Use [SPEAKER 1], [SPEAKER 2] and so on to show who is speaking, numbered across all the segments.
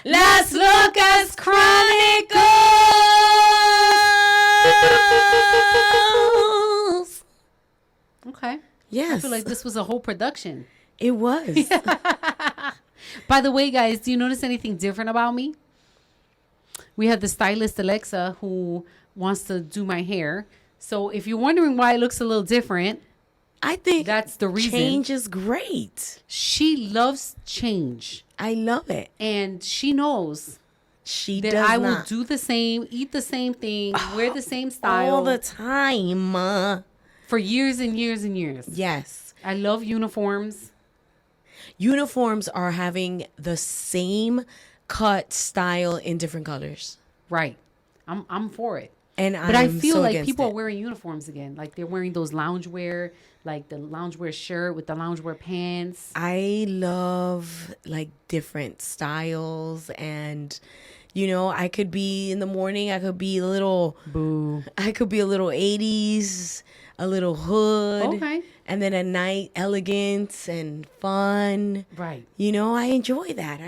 [SPEAKER 1] Las Locas Chronicles.
[SPEAKER 2] Okay.
[SPEAKER 1] Yes.
[SPEAKER 2] I feel like this was a whole production.
[SPEAKER 1] It was.
[SPEAKER 2] By the way, guys, do you notice anything different about me? We have the stylist, Alexa, who wants to do my hair. So if you're wondering why it looks a little different,
[SPEAKER 1] I think
[SPEAKER 2] that's the reason.
[SPEAKER 1] Change is great.
[SPEAKER 2] She loves change.
[SPEAKER 1] I love it.
[SPEAKER 2] And she knows
[SPEAKER 1] she
[SPEAKER 2] that
[SPEAKER 1] does
[SPEAKER 2] I
[SPEAKER 1] not.
[SPEAKER 2] will do the same, eat the same thing, wear the same style.
[SPEAKER 1] All the time.
[SPEAKER 2] For years and years and years.
[SPEAKER 1] Yes.
[SPEAKER 2] I love uniforms.
[SPEAKER 1] Uniforms are having the same cut style in different colors.
[SPEAKER 2] Right. I'm for it.
[SPEAKER 1] But
[SPEAKER 2] I feel like people are wearing uniforms again. Like they're wearing those loungewear, like the loungewear shirt with the loungewear pants.
[SPEAKER 1] I love like different styles, and I could be in the morning, I could be a little
[SPEAKER 2] boo.
[SPEAKER 1] I could be a little 80s, a little hood.
[SPEAKER 2] Okay.
[SPEAKER 1] And then at night, elegant and fun.
[SPEAKER 2] Right.
[SPEAKER 1] I enjoy that.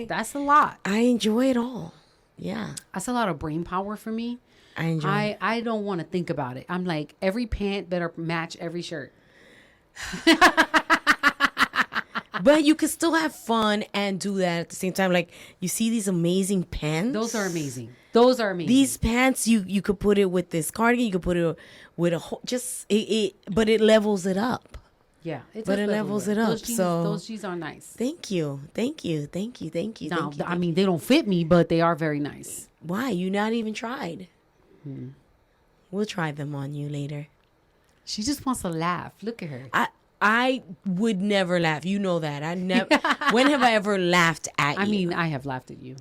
[SPEAKER 2] That's a lot.
[SPEAKER 1] I enjoy it all. Yeah.
[SPEAKER 2] That's a lot of brain power for me.
[SPEAKER 1] I enjoy it.
[SPEAKER 2] I don't want to think about it. I'm like, every pant better match every shirt.
[SPEAKER 1] But you can still have fun and do that at the same time. Like, you see these amazing pants?
[SPEAKER 2] Those are amazing.
[SPEAKER 1] These pants, you could put it with this cardigan. You could put it with a whole, but it levels it up.
[SPEAKER 2] Yeah.
[SPEAKER 1] It levels it up.
[SPEAKER 2] Those jeans are nice.
[SPEAKER 1] Thank you.
[SPEAKER 2] No, I mean, they don't fit me, but they are very nice.
[SPEAKER 1] Why? You not even tried. We'll try them on you later.
[SPEAKER 2] She just wants to laugh. Look at her.
[SPEAKER 1] I would never laugh. You know that. I never. When have I ever laughed at you?
[SPEAKER 2] I mean, I have laughed at you.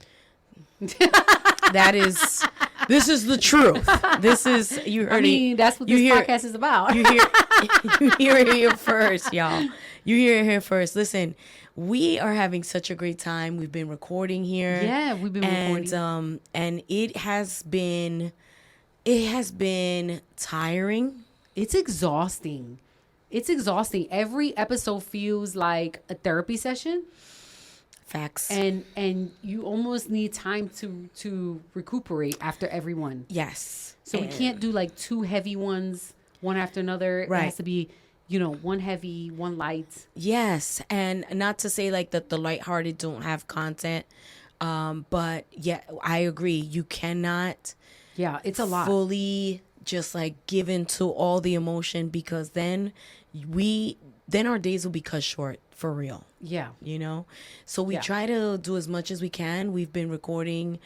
[SPEAKER 1] This is the truth. This is, you heard it.
[SPEAKER 2] That's what this podcast is about.
[SPEAKER 1] You hear it here first, y'all. You hear it here first. Listen, we are having such a great time. We've been recording here.
[SPEAKER 2] Yeah, we've been recording.
[SPEAKER 1] And it has been tiring.
[SPEAKER 2] It's exhausting. Every episode feels like a therapy session.
[SPEAKER 1] Facts.
[SPEAKER 2] And you almost need time to recuperate after every one.
[SPEAKER 1] Yes.
[SPEAKER 2] So we can't do like two heavy ones one after another.
[SPEAKER 1] Right.
[SPEAKER 2] It has to be, one heavy, one light.
[SPEAKER 1] Yes. And not to say like that the lighthearted don't have content. But yeah, I agree. You cannot
[SPEAKER 2] it's a lot.
[SPEAKER 1] Fully just like give into all the emotion, because then our days will be cut short. For real.
[SPEAKER 2] Yeah.
[SPEAKER 1] So we try to do as much as we can. We've been recording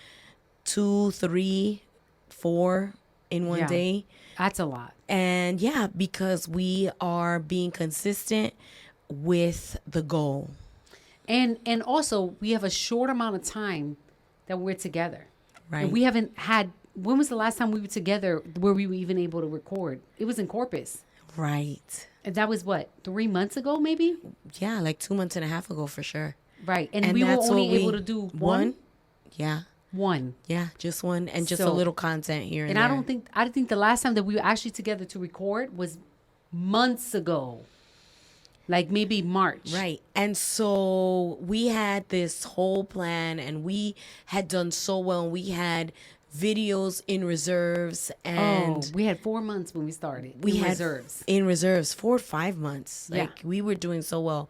[SPEAKER 1] 2, 3, 4 in one day.
[SPEAKER 2] That's a lot.
[SPEAKER 1] And because we are being consistent with the goal.
[SPEAKER 2] And also we have a short amount of time that we're together.
[SPEAKER 1] Right.
[SPEAKER 2] And we haven't had, when was the last time we were together where we were even able to record? It was in Corpus.
[SPEAKER 1] Right.
[SPEAKER 2] And that was what, 3 months ago, maybe?
[SPEAKER 1] Yeah, like 2.5 months ago for sure.
[SPEAKER 2] Right. And we were only able to do one?
[SPEAKER 1] Yeah.
[SPEAKER 2] One.
[SPEAKER 1] Yeah, just one. And just a little content here and there.
[SPEAKER 2] And I think the last time that we were actually together to record was months ago. Like maybe March.
[SPEAKER 1] Right. And so we had this whole plan, and we had done so well. And we had videos in reserves, and
[SPEAKER 2] we had 4 months when we started.
[SPEAKER 1] We had
[SPEAKER 2] reserves.
[SPEAKER 1] In reserves, 4 or 5 months.
[SPEAKER 2] Yeah.
[SPEAKER 1] Like, we were doing so well.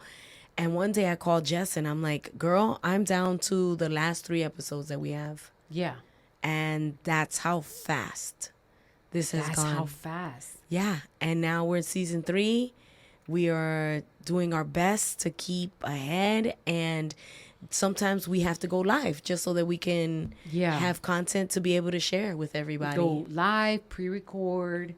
[SPEAKER 1] And one day I called Jess and I'm like, girl, I'm down to the last 3 episodes that we have.
[SPEAKER 2] Yeah.
[SPEAKER 1] And that's how fast this has gone.
[SPEAKER 2] That's how fast.
[SPEAKER 1] Yeah. And now we're in season 3. We are doing our best to keep ahead, and sometimes we have to go live just so that we can have content to be able to share with everybody.
[SPEAKER 2] Go live, pre-record.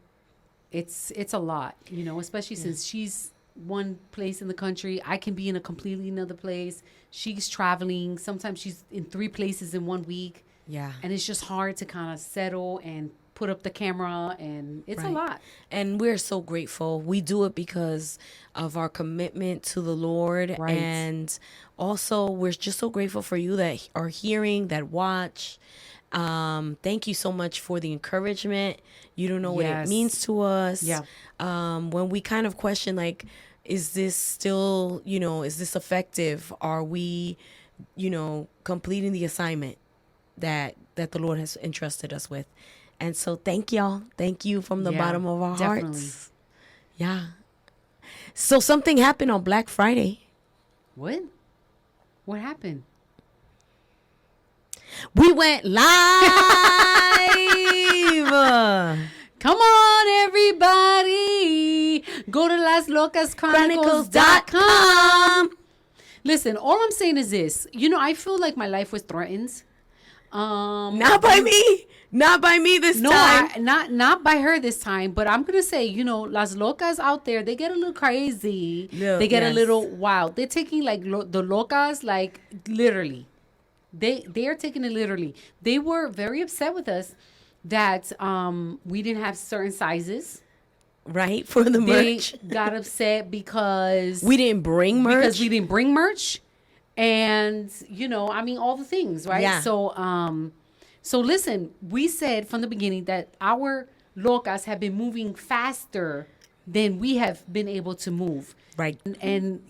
[SPEAKER 2] It's a lot, especially since she's one place in the country. I can be in a completely another place. She's traveling. Sometimes she's in 3 places in 1 week.
[SPEAKER 1] Yeah.
[SPEAKER 2] And it's just hard to kind of settle and put up the camera, and it's a lot.
[SPEAKER 1] And we're so grateful. We do it because of our commitment to the Lord.
[SPEAKER 2] Right.
[SPEAKER 1] And also, we're just so grateful for you that are hearing, that watch. Thank you so much for the encouragement. You don't know what it means to us.
[SPEAKER 2] Yeah.
[SPEAKER 1] When we kind of question, like, is this still, is this effective? Are we completing the assignment that the Lord has entrusted us with. And so thank y'all. Thank you from the bottom of our hearts. Yeah. So something happened on Black Friday.
[SPEAKER 2] What? What happened?
[SPEAKER 1] We went live.
[SPEAKER 2] Come on, everybody. Go to LasLocasChronicles.com. Listen, all I'm saying is this. I feel like my life was threatened.
[SPEAKER 1] Not by me. Not by me this time.
[SPEAKER 2] Not by her this time. But I'm going to say, Las Locas out there, they get a little crazy. They get a little wild. They're taking the Locas, literally. They are taking it literally. They were very upset with us that we didn't have certain sizes.
[SPEAKER 1] Right, for the merch.
[SPEAKER 2] They got upset because
[SPEAKER 1] we didn't bring merch.
[SPEAKER 2] And, all the things, right?
[SPEAKER 1] Yeah.
[SPEAKER 2] So listen, we said from the beginning that our Locas have been moving faster than we have been able to move.
[SPEAKER 1] Right.
[SPEAKER 2] And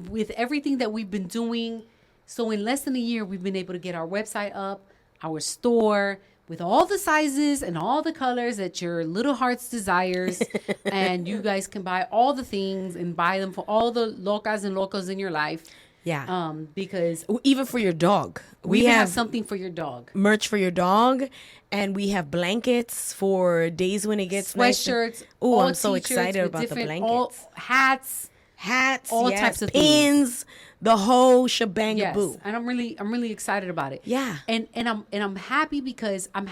[SPEAKER 2] with everything that we've been doing, so in less than a year, we've been able to get our website up, our store, with all the sizes and all the colors that your little heart's desires. And you guys can buy all the things and buy them for all the Locas and Locos in your life.
[SPEAKER 1] Yeah.
[SPEAKER 2] Because
[SPEAKER 1] even for your dog.
[SPEAKER 2] We have something for your dog.
[SPEAKER 1] Merch for your dog. And we have blankets for days when it gets
[SPEAKER 2] sweatshirts.
[SPEAKER 1] Oh, I'm so excited about the blankets.
[SPEAKER 2] Hats,
[SPEAKER 1] all types of pins, the whole shebang boo.
[SPEAKER 2] And I'm really excited about it.
[SPEAKER 1] Yeah.
[SPEAKER 2] And I'm happy because our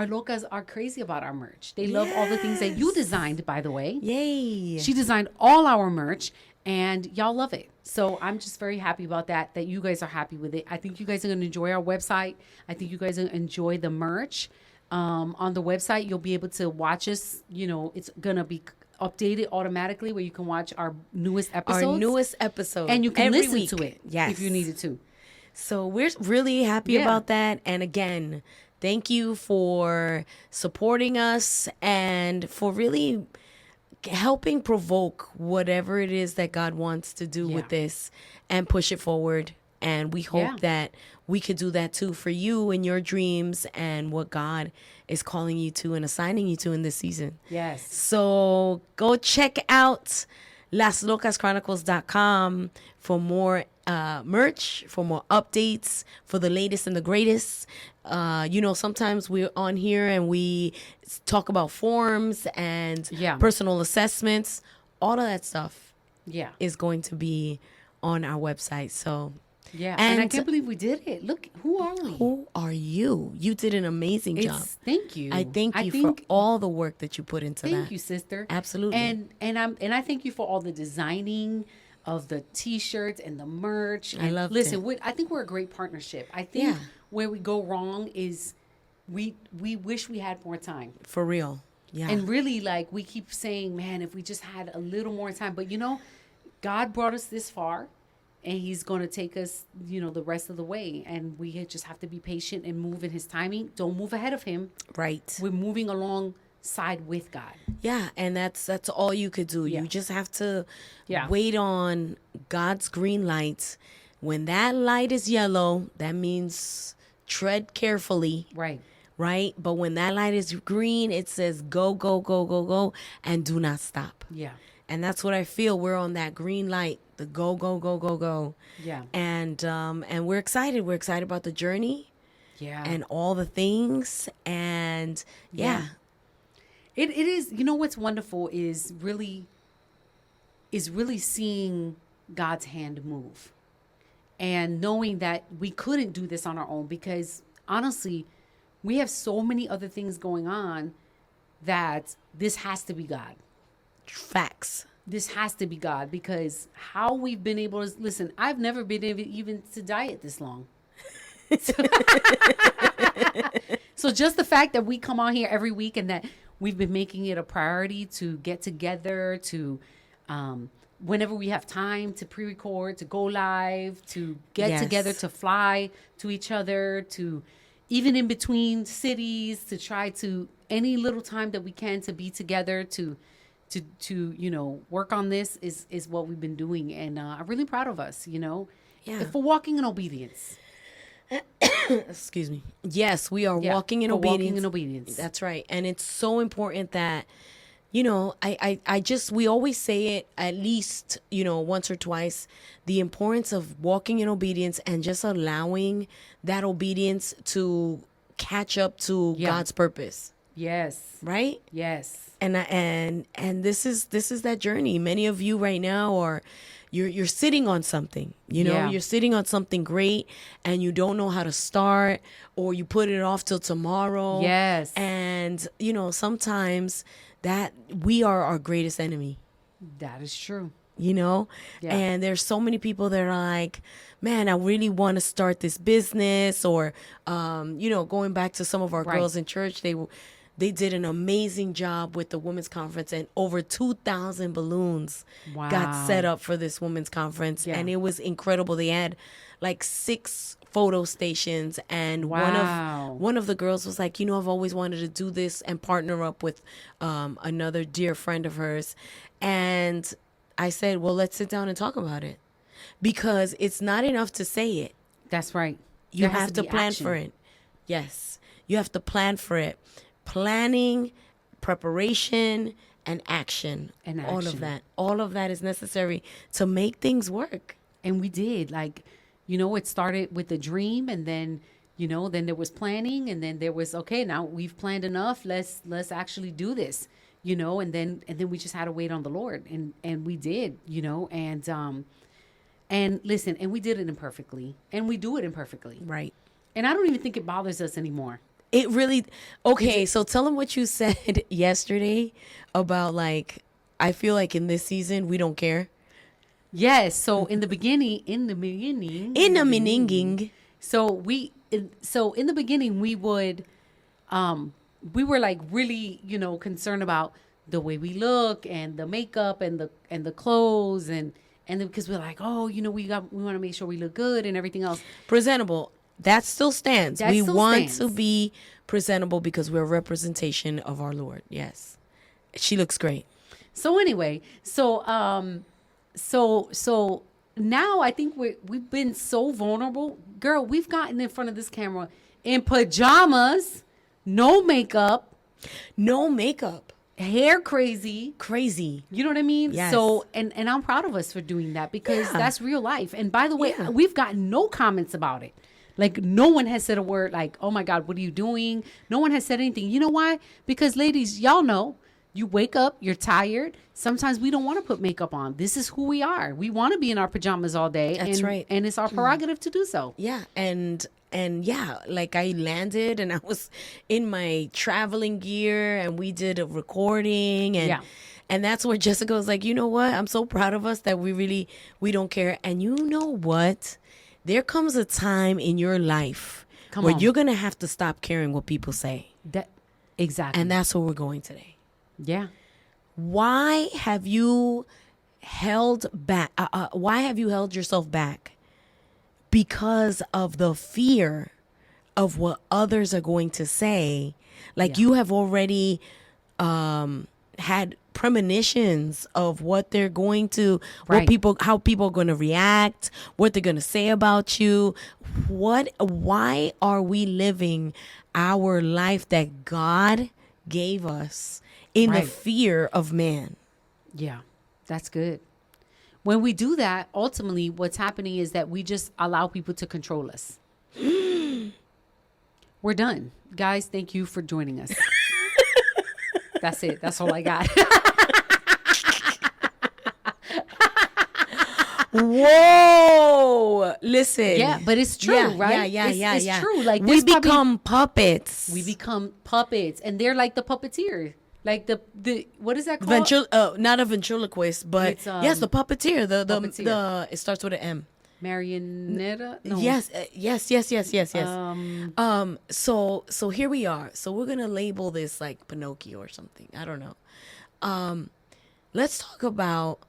[SPEAKER 2] Locas are crazy about our merch. They love all the things that you designed, by the way.
[SPEAKER 1] Yay.
[SPEAKER 2] She designed all our merch and y'all love it. So I'm just very happy about that you guys are happy with it. I think you guys are going to enjoy our website. I think you guys are going to enjoy the merch. On the website, you'll be able to watch us. It's going to be updated automatically where you can watch our newest episodes. And you can listen to it if you needed to.
[SPEAKER 1] So we're really happy about that. And again, thank you for supporting us and for really helping provoke whatever it is that God wants to do with this and push it forward. And we hope that we could do that too for you and your dreams and what God is calling you to and assigning you to in this season.
[SPEAKER 2] Yes.
[SPEAKER 1] So go check out LasLocasChronicles.com for more merch, for more updates, for the latest and the greatest. Sometimes we're on here and we talk about forms and personal assessments. All of that stuff is going to be on our website. So
[SPEAKER 2] and I can't believe we did it. Look, who are we?
[SPEAKER 1] Who are you? You did an amazing job.
[SPEAKER 2] Thank you.
[SPEAKER 1] I thank you for all the work that you put into that.
[SPEAKER 2] Thank you, sister.
[SPEAKER 1] Absolutely.
[SPEAKER 2] And I thank you for all the designing of the T-shirts and the merch.
[SPEAKER 1] I love it.
[SPEAKER 2] Listen, I think we're a great partnership. I think where we go wrong is we wish we had more time.
[SPEAKER 1] For real. Yeah.
[SPEAKER 2] And really, we keep saying, man, if we just had a little more time. But, God brought us this far. And he's going to take us, the rest of the way. And we just have to be patient and move in his timing. Don't move ahead of him.
[SPEAKER 1] Right.
[SPEAKER 2] We're moving alongside with God.
[SPEAKER 1] Yeah. And that's all you could do. Yeah. You just have to wait on God's green light. When that light is yellow, that means tread carefully.
[SPEAKER 2] Right.
[SPEAKER 1] Right. But when that light is green, it says go, go, go, go, go, and do not stop.
[SPEAKER 2] Yeah.
[SPEAKER 1] And that's what I feel. We're on that green light, the go, go, go, go, go.
[SPEAKER 2] Yeah.
[SPEAKER 1] And we're excited. We're excited about the journey.
[SPEAKER 2] Yeah.
[SPEAKER 1] And all the things. And yeah.
[SPEAKER 2] It is, what's wonderful is really seeing God's hand move. And knowing that we couldn't do this on our own because honestly, we have so many other things going on that this has to be God.
[SPEAKER 1] Facts.
[SPEAKER 2] This has to be God because how we've been able to listen. I've never been able even to diet this long. So just the fact that we come on here every week and that we've been making it a priority to get together, to whenever we have time to pre-record, to go live, to get together, to fly to each other, to even in between cities, to try to any little time that we can to be together, to work on this is what we've been doing. And I'm really proud of us, if we're walking in obedience.
[SPEAKER 1] Excuse me. Yes, we are walking in obedience.
[SPEAKER 2] Walking in obedience.
[SPEAKER 1] That's right. And it's so important that, we always say it at least, once or twice, the importance of walking in obedience and just allowing that obedience to catch up to God's purpose.
[SPEAKER 2] Yes.
[SPEAKER 1] Right?
[SPEAKER 2] Yes.
[SPEAKER 1] And this is that journey. Many of you right now are you're sitting on something, you're sitting on something great and you don't know how to start, or you put it off till tomorrow.
[SPEAKER 2] Yes.
[SPEAKER 1] And sometimes that we are our greatest enemy.
[SPEAKER 2] That is true.
[SPEAKER 1] And there's so many people that are like, man, I really want to start this business, or going back to some of our girls in church, they did an amazing job with the women's conference, and over 2,000 balloons got set up for this women's conference. And it was incredible. They had like 6 photo stations, and one of the girls was like, I've always wanted to do this and partner up with another dear friend of hers. And I said, well, let's sit down and talk about it, because it's not enough to say it.
[SPEAKER 2] That's right.
[SPEAKER 1] You have to plan for it. Yes, you have to plan for it. Planning, preparation, and action. All of that is necessary to make things work.
[SPEAKER 2] And we did. It started with a dream, and then, then there was planning, and then there was, okay, now we've planned enough. Let's actually do this, and then we just had to wait on the Lord, and we did, and listen, and we did it imperfectly, and we do it imperfectly.
[SPEAKER 1] Right.
[SPEAKER 2] And I don't even think it bothers us anymore.
[SPEAKER 1] It really, okay, so tell them what you said yesterday about, I feel like in this season, we don't care.
[SPEAKER 2] Yes, so in the beginning. So in the beginning, we would, we were really, concerned about the way we look and the makeup and the clothes and because we're like, oh, we want to make sure we look good and everything else.
[SPEAKER 1] Presentable. That still stands. We want to be presentable because we're a representation of our Lord. Yes. She looks great.
[SPEAKER 2] So anyway, so now I think we've been so vulnerable. Girl, we've gotten in front of this camera in pajamas, no makeup. Hair crazy. You know what I mean?
[SPEAKER 1] Yes.
[SPEAKER 2] So, and I'm proud of us for doing that, because that's real life. And by the way, we've gotten no comments about it. No one has said a word like, oh my God, what are you doing? No one has said anything. You know why? Because ladies, y'all know, you wake up, you're tired. Sometimes we don't want to put makeup on. This is who we are. We want to be in our pajamas all day.
[SPEAKER 1] That's right.
[SPEAKER 2] And it's our prerogative to do so.
[SPEAKER 1] Yeah. And I landed and I was in my traveling gear and we did a recording and that's where Jessica was like, you know what? I'm so proud of us that we don't care. And you know what? There comes a time in your life where you're going to have to stop caring what people say.
[SPEAKER 2] Exactly.
[SPEAKER 1] And that's where we're going today.
[SPEAKER 2] Yeah.
[SPEAKER 1] Why have you held back? Why have you held yourself back? Because of the fear of what others are going to say. You have already had premonitions of what they're going to, how people are going to react, what they're going to say about you. Why are we living our life that God gave us in the fear of man?
[SPEAKER 2] Yeah, that's good. When we do that, ultimately what's happening is that we just allow people to control us. We're done. Guys, thank you for joining us. That's it. That's all I got.
[SPEAKER 1] Whoa! Listen.
[SPEAKER 2] Yeah, but it's true, right?
[SPEAKER 1] It's
[SPEAKER 2] true.
[SPEAKER 1] We become puppets.
[SPEAKER 2] We become puppets, and they're like the puppeteer. The what is that called?
[SPEAKER 1] Not a ventriloquist, but it's, yes, the puppeteer. The it starts with an M.
[SPEAKER 2] Marionetta? No.
[SPEAKER 1] Yes. So here we are. So we're gonna label this like Pinocchio or something. I don't know. Let's talk about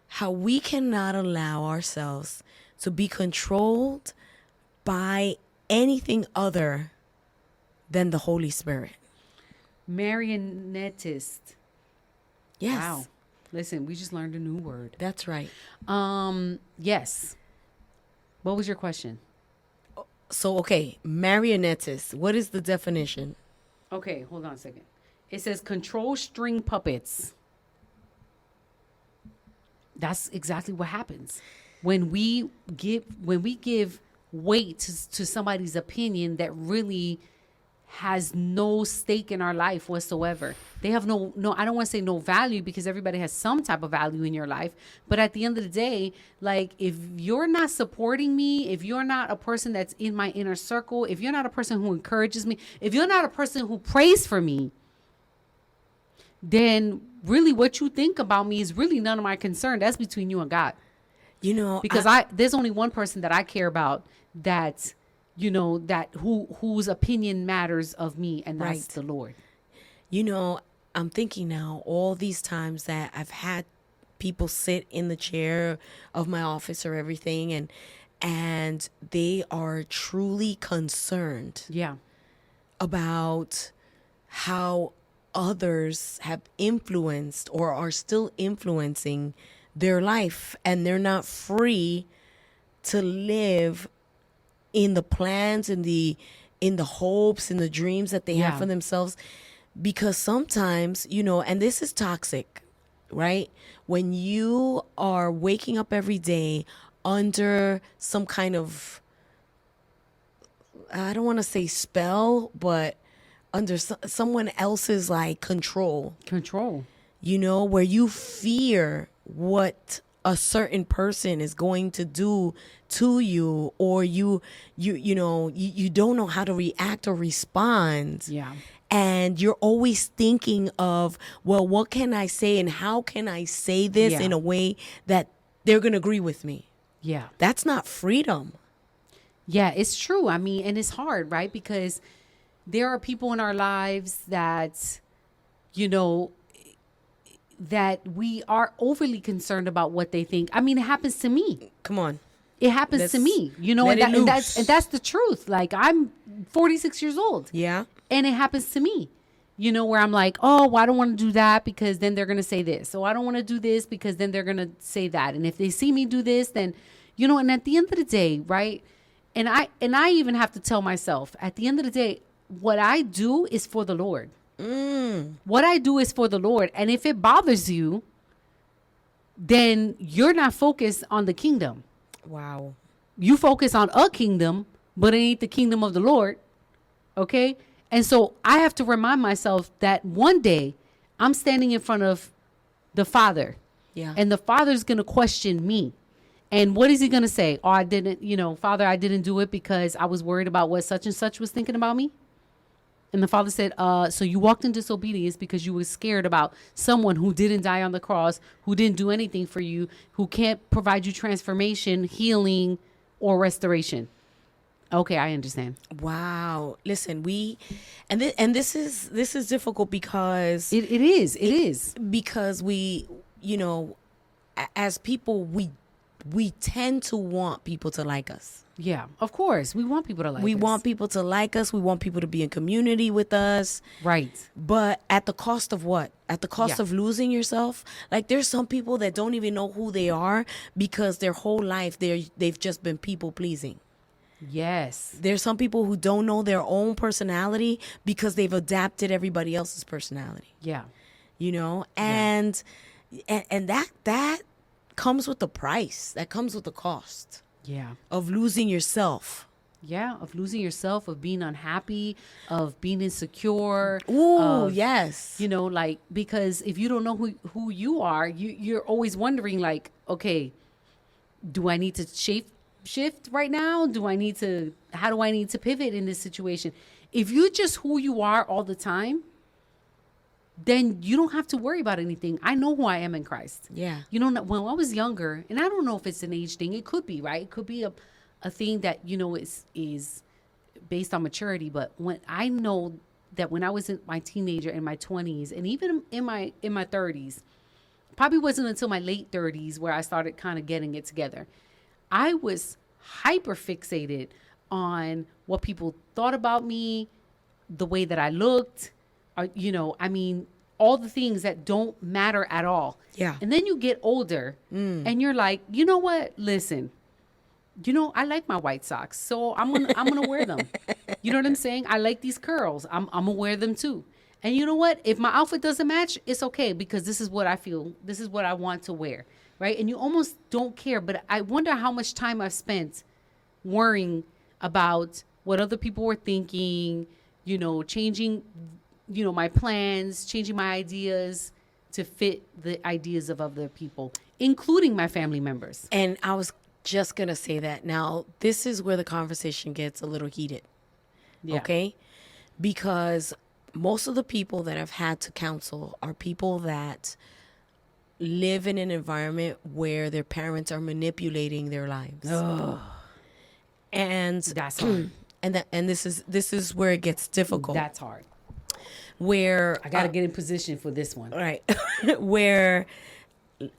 [SPEAKER 1] how we cannot allow ourselves to be controlled by anything other than the Holy Spirit.
[SPEAKER 2] Marionettist.
[SPEAKER 1] Yes.
[SPEAKER 2] Wow. Listen, we just learned a new word.
[SPEAKER 1] That's right.
[SPEAKER 2] Yes. What was your question?
[SPEAKER 1] So, okay, marionettes. What is the definition?
[SPEAKER 2] Okay, hold on a second. It says control string puppets. That's exactly what happens when we give weight to somebody's opinion that really has no stake in our life whatsoever. They have no, I don't want to say no value, because everybody has some type of value in your life. But at the end of the day, like, if you're not supporting me, if you're not a person that's in my inner circle, if you're not a person who encourages me, if you're not a person who prays for me, then really what you think about me is really none of my concern. That's between you and God.
[SPEAKER 1] You know,
[SPEAKER 2] Because there's only one person that I care about, that, you know, that whose opinion matters of me, and that's
[SPEAKER 1] Right.
[SPEAKER 2] the Lord.
[SPEAKER 1] You know, I'm thinking now, all these times that I've had people sit in the chair of my office or everything, and they are truly concerned
[SPEAKER 2] Yeah.
[SPEAKER 1] about how others have influenced or are still influencing their life, and they're not free to live in the plans, in the hopes, in the dreams that they have
[SPEAKER 2] Yeah.
[SPEAKER 1] for themselves. Because sometimes, you know, and this is toxic, right? When you are waking up every day under some kind of, I don't want to say spell, but under someone else's like control, you know, where you fear what a certain person is going to do to you, or you know, you don't know how to react or respond.
[SPEAKER 2] Yeah.
[SPEAKER 1] And you're always thinking of, well, what can I say and how can I say this
[SPEAKER 2] Yeah.
[SPEAKER 1] in a way that they're going to agree with me?
[SPEAKER 2] Yeah.
[SPEAKER 1] That's not freedom.
[SPEAKER 2] Yeah, it's true. I mean, and it's hard, right? Because there are people in our lives that, you know, that we are overly concerned about what they think. I mean, it happens to me.
[SPEAKER 1] Come on.
[SPEAKER 2] It happens to me, you know,
[SPEAKER 1] let it
[SPEAKER 2] and
[SPEAKER 1] loose.
[SPEAKER 2] that's the truth. Like, I'm 46 years old.
[SPEAKER 1] Yeah.
[SPEAKER 2] And it happens to me, you know, where I'm like, oh, well, I don't want to do that because then they're going to say this. So I don't want to do this because then they're going to say that. And if they see me do this, then, you know, and at the end of the day, right? And I even have to tell myself, at the end of the day, what I do is for the Lord. What I do is for the Lord. And if it bothers you, then you're not focused on the kingdom.
[SPEAKER 1] Wow.
[SPEAKER 2] You focus on a kingdom, but it ain't the kingdom of the Lord. Okay? And so I have to remind myself that one day I'm standing in front of the Father.
[SPEAKER 1] Yeah.
[SPEAKER 2] And the Father's going to question me. And what is he going to say? Oh, I didn't, you know, Father, I didn't do it because I was worried about what such and such was thinking about me. And the Father said, so you walked in disobedience because you were scared about someone who didn't die on the cross, who didn't do anything for you, who can't provide you transformation, healing, or restoration. Okay, I understand.
[SPEAKER 1] Wow. Listen, this is difficult because
[SPEAKER 2] It is.
[SPEAKER 1] because we, you know, as people, we tend to want people to like us.
[SPEAKER 2] Yeah, of course. We want people to like us.
[SPEAKER 1] We want people to like us. We want people to be in community with us.
[SPEAKER 2] Right.
[SPEAKER 1] But at the cost of what? At the cost
[SPEAKER 2] Yeah.
[SPEAKER 1] of losing yourself? Like, there's some people that don't even know who they are because their whole life they've just been people pleasing.
[SPEAKER 2] Yes.
[SPEAKER 1] There's some people who don't know their own personality because they've adapted everybody else's personality.
[SPEAKER 2] Yeah.
[SPEAKER 1] You know? And that comes with the price. That comes with the cost
[SPEAKER 2] Yeah.
[SPEAKER 1] of losing yourself.
[SPEAKER 2] Yeah, of losing yourself, of being unhappy, of being insecure.
[SPEAKER 1] Ooh,
[SPEAKER 2] of,
[SPEAKER 1] yes.
[SPEAKER 2] You know, like, because if you don't know who you are, you're always wondering, like, okay, do I need to shift right now? How do I need to pivot in this situation? If you're just who you are all the time, then you don't have to worry about anything. I know who I am in Christ.
[SPEAKER 1] Yeah.
[SPEAKER 2] You know, when I was younger, and I don't know if it's an age thing. It could be, right? It could be a thing that, you know, is based on maturity. But when I know that when I was in my teenager in my 20s and even in my 30s, probably wasn't until my late 30s where I started kind of getting it together. I was hyper fixated on what people thought about me, the way that I looked, you know, I mean, all the things that don't matter at all.
[SPEAKER 1] Yeah.
[SPEAKER 2] And then you get older and you're like, you know what? Listen, I like my white socks, so I'm gonna wear them. You know what I'm saying? I like these curls. I'm gonna wear them too. And you know what? If my outfit doesn't match, it's okay because this is what I feel. This is what I want to wear, right? And you almost don't care. But I wonder how much time I've spent worrying about what other people were thinking. Changing, my plans, changing my ideas to fit the ideas of other people, including my family members.
[SPEAKER 1] And I was just going to say that. Now, this is where the conversation gets a little heated. Yeah. Okay? Because most of the people that I've had to counsel are people that live in an environment where their parents are manipulating their lives.
[SPEAKER 2] Oh.
[SPEAKER 1] And
[SPEAKER 2] that's hard.
[SPEAKER 1] And this is where it gets difficult.
[SPEAKER 2] That's hard.
[SPEAKER 1] Where
[SPEAKER 2] I got to get in position for this one.
[SPEAKER 1] Right. Where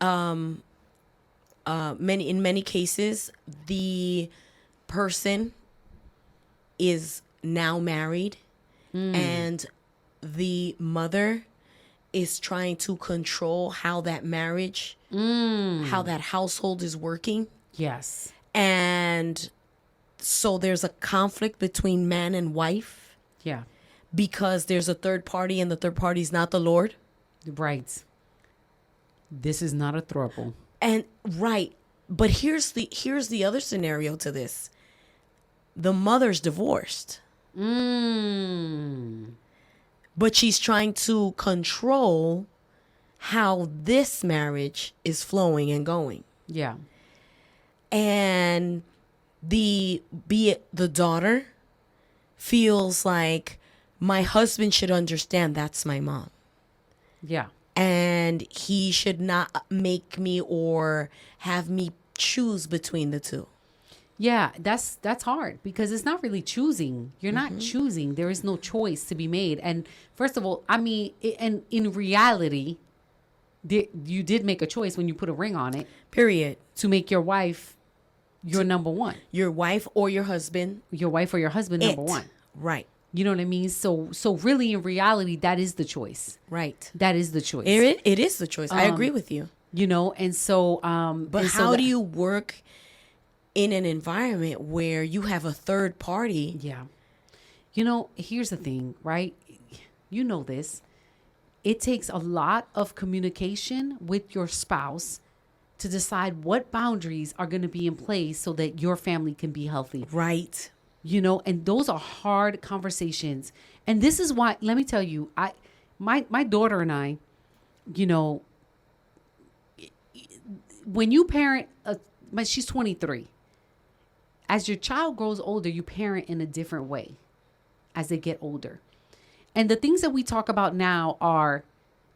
[SPEAKER 1] in many cases the person is now married and the mother is trying to control how that marriage, how that household is working.
[SPEAKER 2] Yes.
[SPEAKER 1] And so there's a conflict between man and wife.
[SPEAKER 2] Yeah.
[SPEAKER 1] Because there's a third party and the third party is not the Lord.
[SPEAKER 2] Right. This is not a throuple.
[SPEAKER 1] And right. But here's the other scenario to this. The mother's divorced. But she's trying to control how this marriage is flowing and going.
[SPEAKER 2] Yeah.
[SPEAKER 1] And be it the daughter feels like my husband should understand that's my mom.
[SPEAKER 2] Yeah.
[SPEAKER 1] And he should not make me or have me choose between the two.
[SPEAKER 2] Yeah, that's hard because it's not really choosing. You're not choosing. There is no choice to be made. And first of all, I mean, and in reality, you did make a choice when you put a ring on it.
[SPEAKER 1] Period.
[SPEAKER 2] To make your wife your number one.
[SPEAKER 1] Your wife or your husband.
[SPEAKER 2] Your wife or your husband number one.
[SPEAKER 1] Right.
[SPEAKER 2] You know what I mean? So really, in reality, that is the choice.
[SPEAKER 1] Right.
[SPEAKER 2] That is the choice.
[SPEAKER 1] It is the choice. I agree with you.
[SPEAKER 2] And so...
[SPEAKER 1] but how do you work in an environment where you have a third party?
[SPEAKER 2] Yeah. Here's the thing, right? You know this. It takes a lot of communication with your spouse to decide what boundaries are going to be in place so that your family can be healthy.
[SPEAKER 1] Right.
[SPEAKER 2] And those are hard conversations. And this is why, let me tell you, my daughter and I, when you parent, she's 23. As your child grows older, you parent in a different way as they get older. And the things that we talk about now are,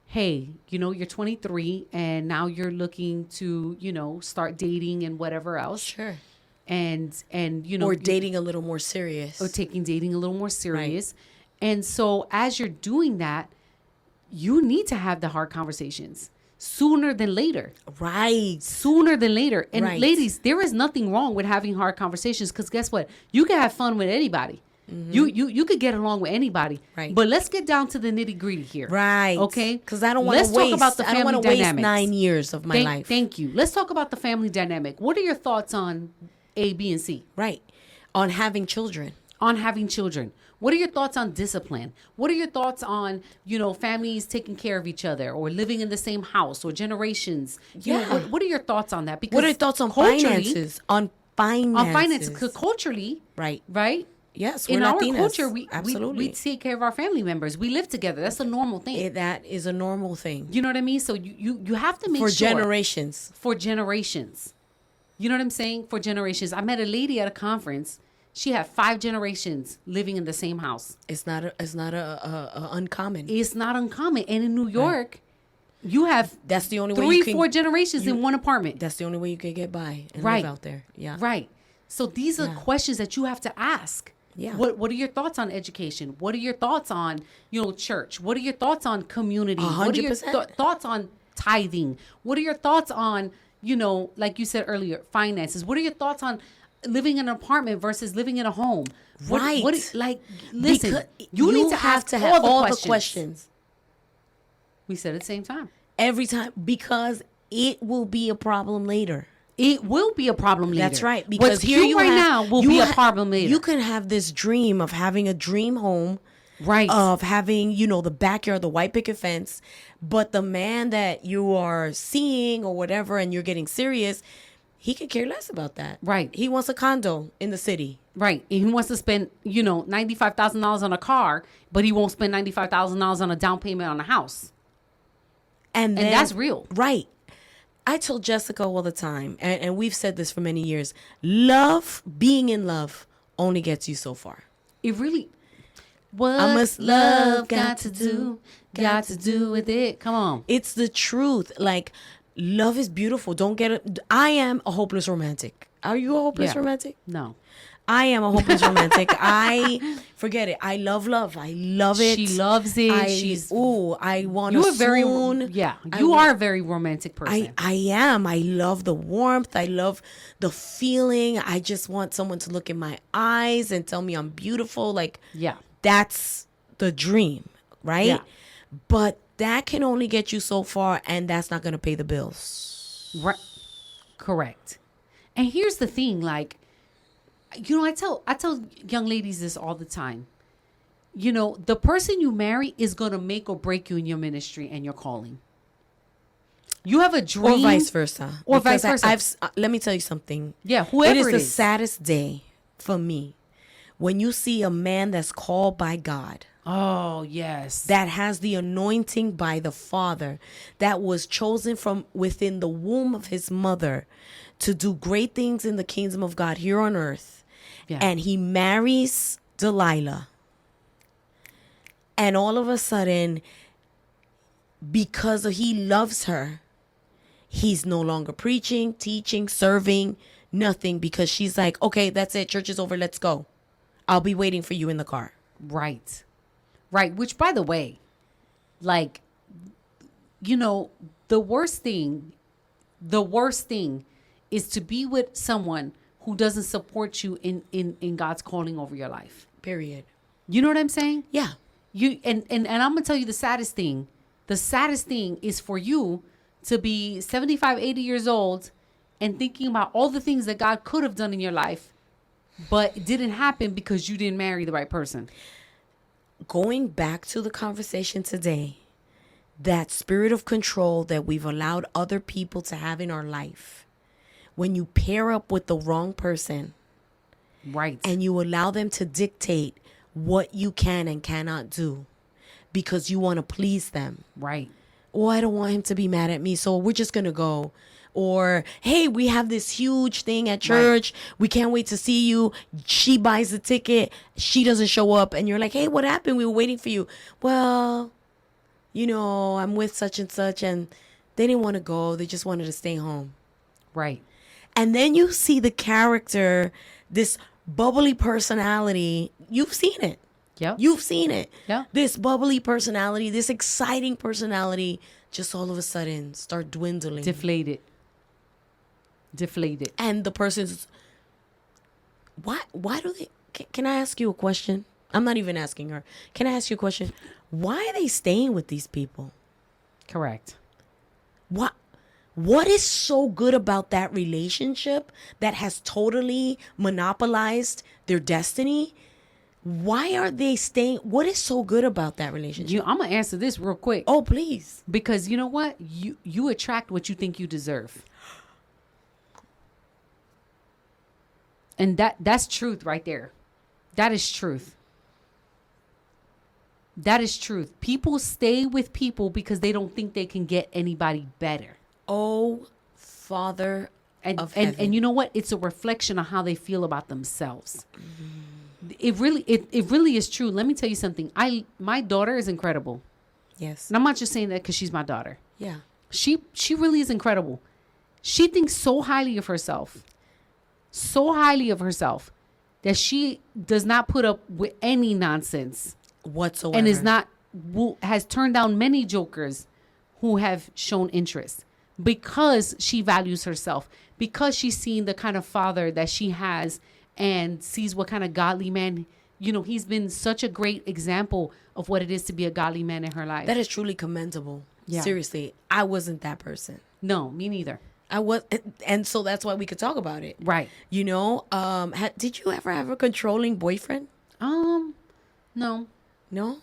[SPEAKER 2] hey, you're 23 and now you're looking to, start dating and whatever else.
[SPEAKER 1] Sure.
[SPEAKER 2] And
[SPEAKER 1] or dating a little more serious.
[SPEAKER 2] Or taking dating a little more serious. Right. And so as you're doing that, you need to have the hard conversations sooner than later.
[SPEAKER 1] Right.
[SPEAKER 2] Sooner than later. And ladies, there is nothing wrong with having hard conversations because guess what? You can have fun with anybody. Mm-hmm. You could get along with anybody. Right. But let's get down to the nitty gritty here.
[SPEAKER 1] Right.
[SPEAKER 2] Okay.
[SPEAKER 1] Because I don't want to waste. Talk about the family I don't want to waste 9 years of my life.
[SPEAKER 2] Thank you. Let's talk about the family dynamic. What are your thoughts on A, B, and C?
[SPEAKER 1] Right. On having children.
[SPEAKER 2] What are your thoughts on discipline? What are your thoughts on, families taking care of each other or living in the same house or generations? What are your thoughts on that?
[SPEAKER 1] Because what are your thoughts on finances? On finances.
[SPEAKER 2] Because culturally.
[SPEAKER 1] Right.
[SPEAKER 2] Right?
[SPEAKER 1] Yes,
[SPEAKER 2] we're
[SPEAKER 1] in
[SPEAKER 2] our
[SPEAKER 1] Latinas.
[SPEAKER 2] Culture,
[SPEAKER 1] Absolutely.
[SPEAKER 2] we take care of our family members. We live together. That's a normal thing.
[SPEAKER 1] That is a normal thing.
[SPEAKER 2] You know what I mean? So you have to make
[SPEAKER 1] sure.
[SPEAKER 2] Generations. For generations. You know what I'm saying? For generations. I met a lady at a conference. She had 5 generations living in the same house.
[SPEAKER 1] It's not uncommon.
[SPEAKER 2] It's not uncommon. And in New York, you have
[SPEAKER 1] that's the only way
[SPEAKER 2] 4 generations in one apartment.
[SPEAKER 1] That's the only way you can get by and live out there. Yeah.
[SPEAKER 2] Right. So these are questions that you have to ask.
[SPEAKER 1] Yeah.
[SPEAKER 2] What are your thoughts on education? What are your thoughts on, church? What are your thoughts on community?
[SPEAKER 1] 100%.
[SPEAKER 2] What are your thoughts on tithing? What are your thoughts on, like you said earlier, finances? What are your thoughts on living in an apartment versus living in a home?
[SPEAKER 1] Right.
[SPEAKER 2] Listen,
[SPEAKER 1] because
[SPEAKER 2] you need to
[SPEAKER 1] have
[SPEAKER 2] ask
[SPEAKER 1] all the questions.
[SPEAKER 2] We said at the same time.
[SPEAKER 1] Every time, because it will be a problem later.
[SPEAKER 2] It will be a problem later.
[SPEAKER 1] That's right. Because
[SPEAKER 2] what's here you right now will be a problem later.
[SPEAKER 1] You can have this dream of having a dream home.
[SPEAKER 2] Right.
[SPEAKER 1] Of having, you know, the backyard, the white picket fence. But the man that you are seeing or whatever, and you're getting serious, he could care less about that.
[SPEAKER 2] Right.
[SPEAKER 1] He wants a condo in the city.
[SPEAKER 2] Right. And he wants to spend, you know, $95,000 on a car, but he won't spend $95,000 on a down payment on a house.
[SPEAKER 1] And
[SPEAKER 2] that's real.
[SPEAKER 1] Right. I told Jessica all the time, and we've said this for many years, love, being in love, only gets you so far.
[SPEAKER 2] It really... What's love got to do with it? Come on.
[SPEAKER 1] It's the truth. Like, love is beautiful. Don't get it. I am a hopeless romantic. Are you a hopeless romantic?
[SPEAKER 2] No.
[SPEAKER 1] I am a hopeless romantic. I forget it. I love love. I love it.
[SPEAKER 2] She loves it.
[SPEAKER 1] I want to swoon.
[SPEAKER 2] You are a very romantic person.
[SPEAKER 1] I am. I love the warmth. I love the feeling. I just want someone to look in my eyes and tell me I'm beautiful. Like, that's the dream, right?
[SPEAKER 2] Yeah.
[SPEAKER 1] But that can only get you so far, and that's not going to pay the bills.
[SPEAKER 2] Right. Correct. And here's the thing, like, you know, I tell young ladies this all the time. You know, the person you marry is going to make or break you in your ministry and your calling. You have a dream.
[SPEAKER 1] Or vice versa.
[SPEAKER 2] Or vice versa.
[SPEAKER 1] Let me tell you something.
[SPEAKER 2] Yeah, whoever
[SPEAKER 1] it is the saddest day for me when you see a man that's called by God.
[SPEAKER 2] Oh, yes.
[SPEAKER 1] That has the anointing by the Father, that was chosen from within the womb of his mother to do great things in the kingdom of God here on earth. Yeah. And he marries Delilah. And all of a sudden, because he loves her, he's no longer preaching, teaching, serving, nothing, because she's like, okay, that's it. Church is over. Let's go. I'll be waiting for you in the car.
[SPEAKER 2] Right. Right. Which, by the way, like, you know, the worst thing is to be with someone who doesn't support you in God's calling over your life.
[SPEAKER 1] Period.
[SPEAKER 2] You know what I'm saying?
[SPEAKER 1] Yeah.
[SPEAKER 2] And I'm going to tell you the saddest thing. The saddest thing is for you to be 75, 80 years old and thinking about all the things that God could have done in your life, but it didn't happen because you didn't marry the right person.
[SPEAKER 1] Going back to the conversation today, that spirit of control that we've allowed other people to have in our life, when you pair up with the wrong person,
[SPEAKER 2] right,
[SPEAKER 1] and you allow them to dictate what you can and cannot do because you want to please them.
[SPEAKER 2] Right.
[SPEAKER 1] Oh, I don't want him to be mad at me, so we're just going to go. Or, hey, we have this huge thing at church. Right. We can't wait to see you. She buys the ticket. She doesn't show up. And you're like, hey, what happened? We were waiting for you. Well, you know, I'm with such and such. And they didn't want to go. They just wanted to stay home.
[SPEAKER 2] Right.
[SPEAKER 1] And then you see the character, this bubbly personality. You've seen it.
[SPEAKER 2] Yeah.
[SPEAKER 1] You've seen it.
[SPEAKER 2] Yeah.
[SPEAKER 1] This bubbly personality, this exciting personality, just all of a sudden start dwindling.
[SPEAKER 2] Deflated.
[SPEAKER 1] And the person's, why do they, can I ask you a question? I'm not even asking her. Can I ask you a question? Why are they staying with these people?
[SPEAKER 2] Correct.
[SPEAKER 1] What is so good about that relationship that has totally monopolized their destiny? Why are they staying? What is so good about that relationship?
[SPEAKER 2] I'm going to answer this real quick.
[SPEAKER 1] Oh, please.
[SPEAKER 2] Because you know what? You attract what you think you deserve. And that's truth right there. That is truth. That is truth. People stay with people because they don't think they can get anybody better.
[SPEAKER 1] Oh, Father of heaven.
[SPEAKER 2] And you know what? It's a reflection of how they feel about themselves. Mm-hmm. It really is true. Let me tell you something. My daughter is incredible.
[SPEAKER 1] Yes.
[SPEAKER 2] And I'm not just saying that because she's my daughter.
[SPEAKER 1] Yeah.
[SPEAKER 2] She really is incredible. She thinks so highly of herself. So highly of herself that she does not put up with any nonsense
[SPEAKER 1] whatsoever.
[SPEAKER 2] And has turned down many jokers who have shown interest because she values herself, because she's seen the kind of father that she has and sees what kind of godly man, he's been such a great example of what it is to be a godly man in her life.
[SPEAKER 1] That is truly commendable. Yeah. Seriously, I wasn't that person.
[SPEAKER 2] No, me neither.
[SPEAKER 1] I was, and so that's why we could talk about it.
[SPEAKER 2] Right.
[SPEAKER 1] You know, did you ever have a controlling boyfriend?
[SPEAKER 2] No.
[SPEAKER 1] No?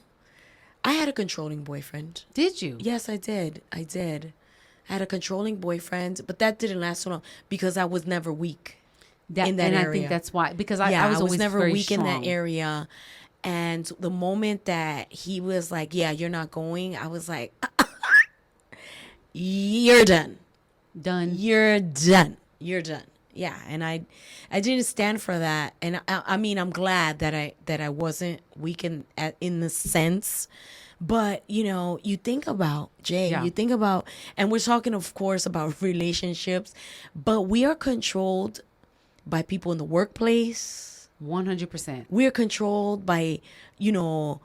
[SPEAKER 1] I had a controlling boyfriend.
[SPEAKER 2] Did you?
[SPEAKER 1] Yes, I did. I had a controlling boyfriend, but that didn't last so long because I was never weak in that area.
[SPEAKER 2] I think that's why, because I was always
[SPEAKER 1] never
[SPEAKER 2] very
[SPEAKER 1] weak
[SPEAKER 2] strong.
[SPEAKER 1] in that area. And the moment that he was like, yeah, you're not going, I was like, you're done.
[SPEAKER 2] Done.
[SPEAKER 1] You're done. You're done. Yeah, and I didn't stand for that, and I mean I'm glad that I wasn't weak in the sense, but you know you think about Jay, you think about, and we're talking of course about relationships, but we are controlled by people in the workplace.
[SPEAKER 2] 100%.
[SPEAKER 1] We're controlled by, you know,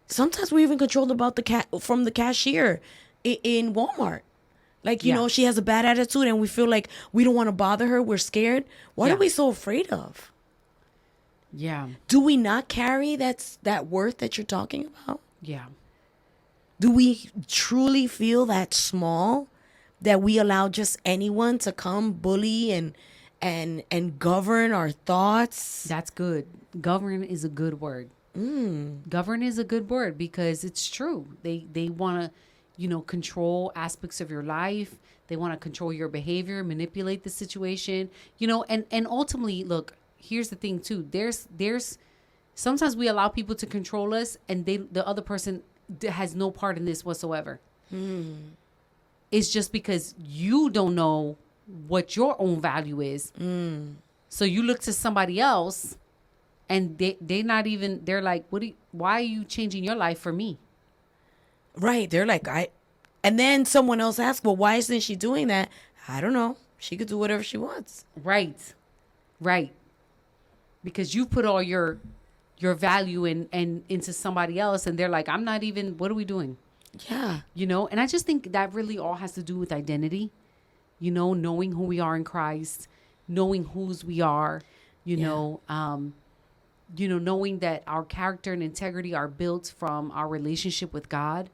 [SPEAKER 1] sometimes we're even controlled about from the cashier in Walmart. Like, you know, she has a bad attitude and we feel like we don't want to bother her. We're scared. What are we so afraid of?
[SPEAKER 2] Yeah.
[SPEAKER 1] Do we not carry that worth that you're talking about?
[SPEAKER 2] Yeah.
[SPEAKER 1] Do we truly feel that small that we allow just anyone to come bully and govern our thoughts?
[SPEAKER 2] That's good. Govern is a good word. Govern is a good word because it's true. They want to, you know, control aspects of your life. They want to control your behavior, manipulate the situation, you know, and ultimately, look, here's the thing too. There's sometimes we allow people to control us and the other person has no part in this whatsoever. It's just because you don't know what your own value is. So you look to somebody else and they're like, why are you changing your life for me?
[SPEAKER 1] Right. They're like, and then someone else asks, well, why isn't she doing that? I don't know. She could do whatever she wants.
[SPEAKER 2] Right. Because you put all your value into somebody else and they're like, I'm not even, what are we doing?
[SPEAKER 1] Yeah.
[SPEAKER 2] You know, and I just think that really all has to do with identity, you know, knowing who we are in Christ, knowing whose we are, you know, knowing that our character and integrity are built from our relationship with God,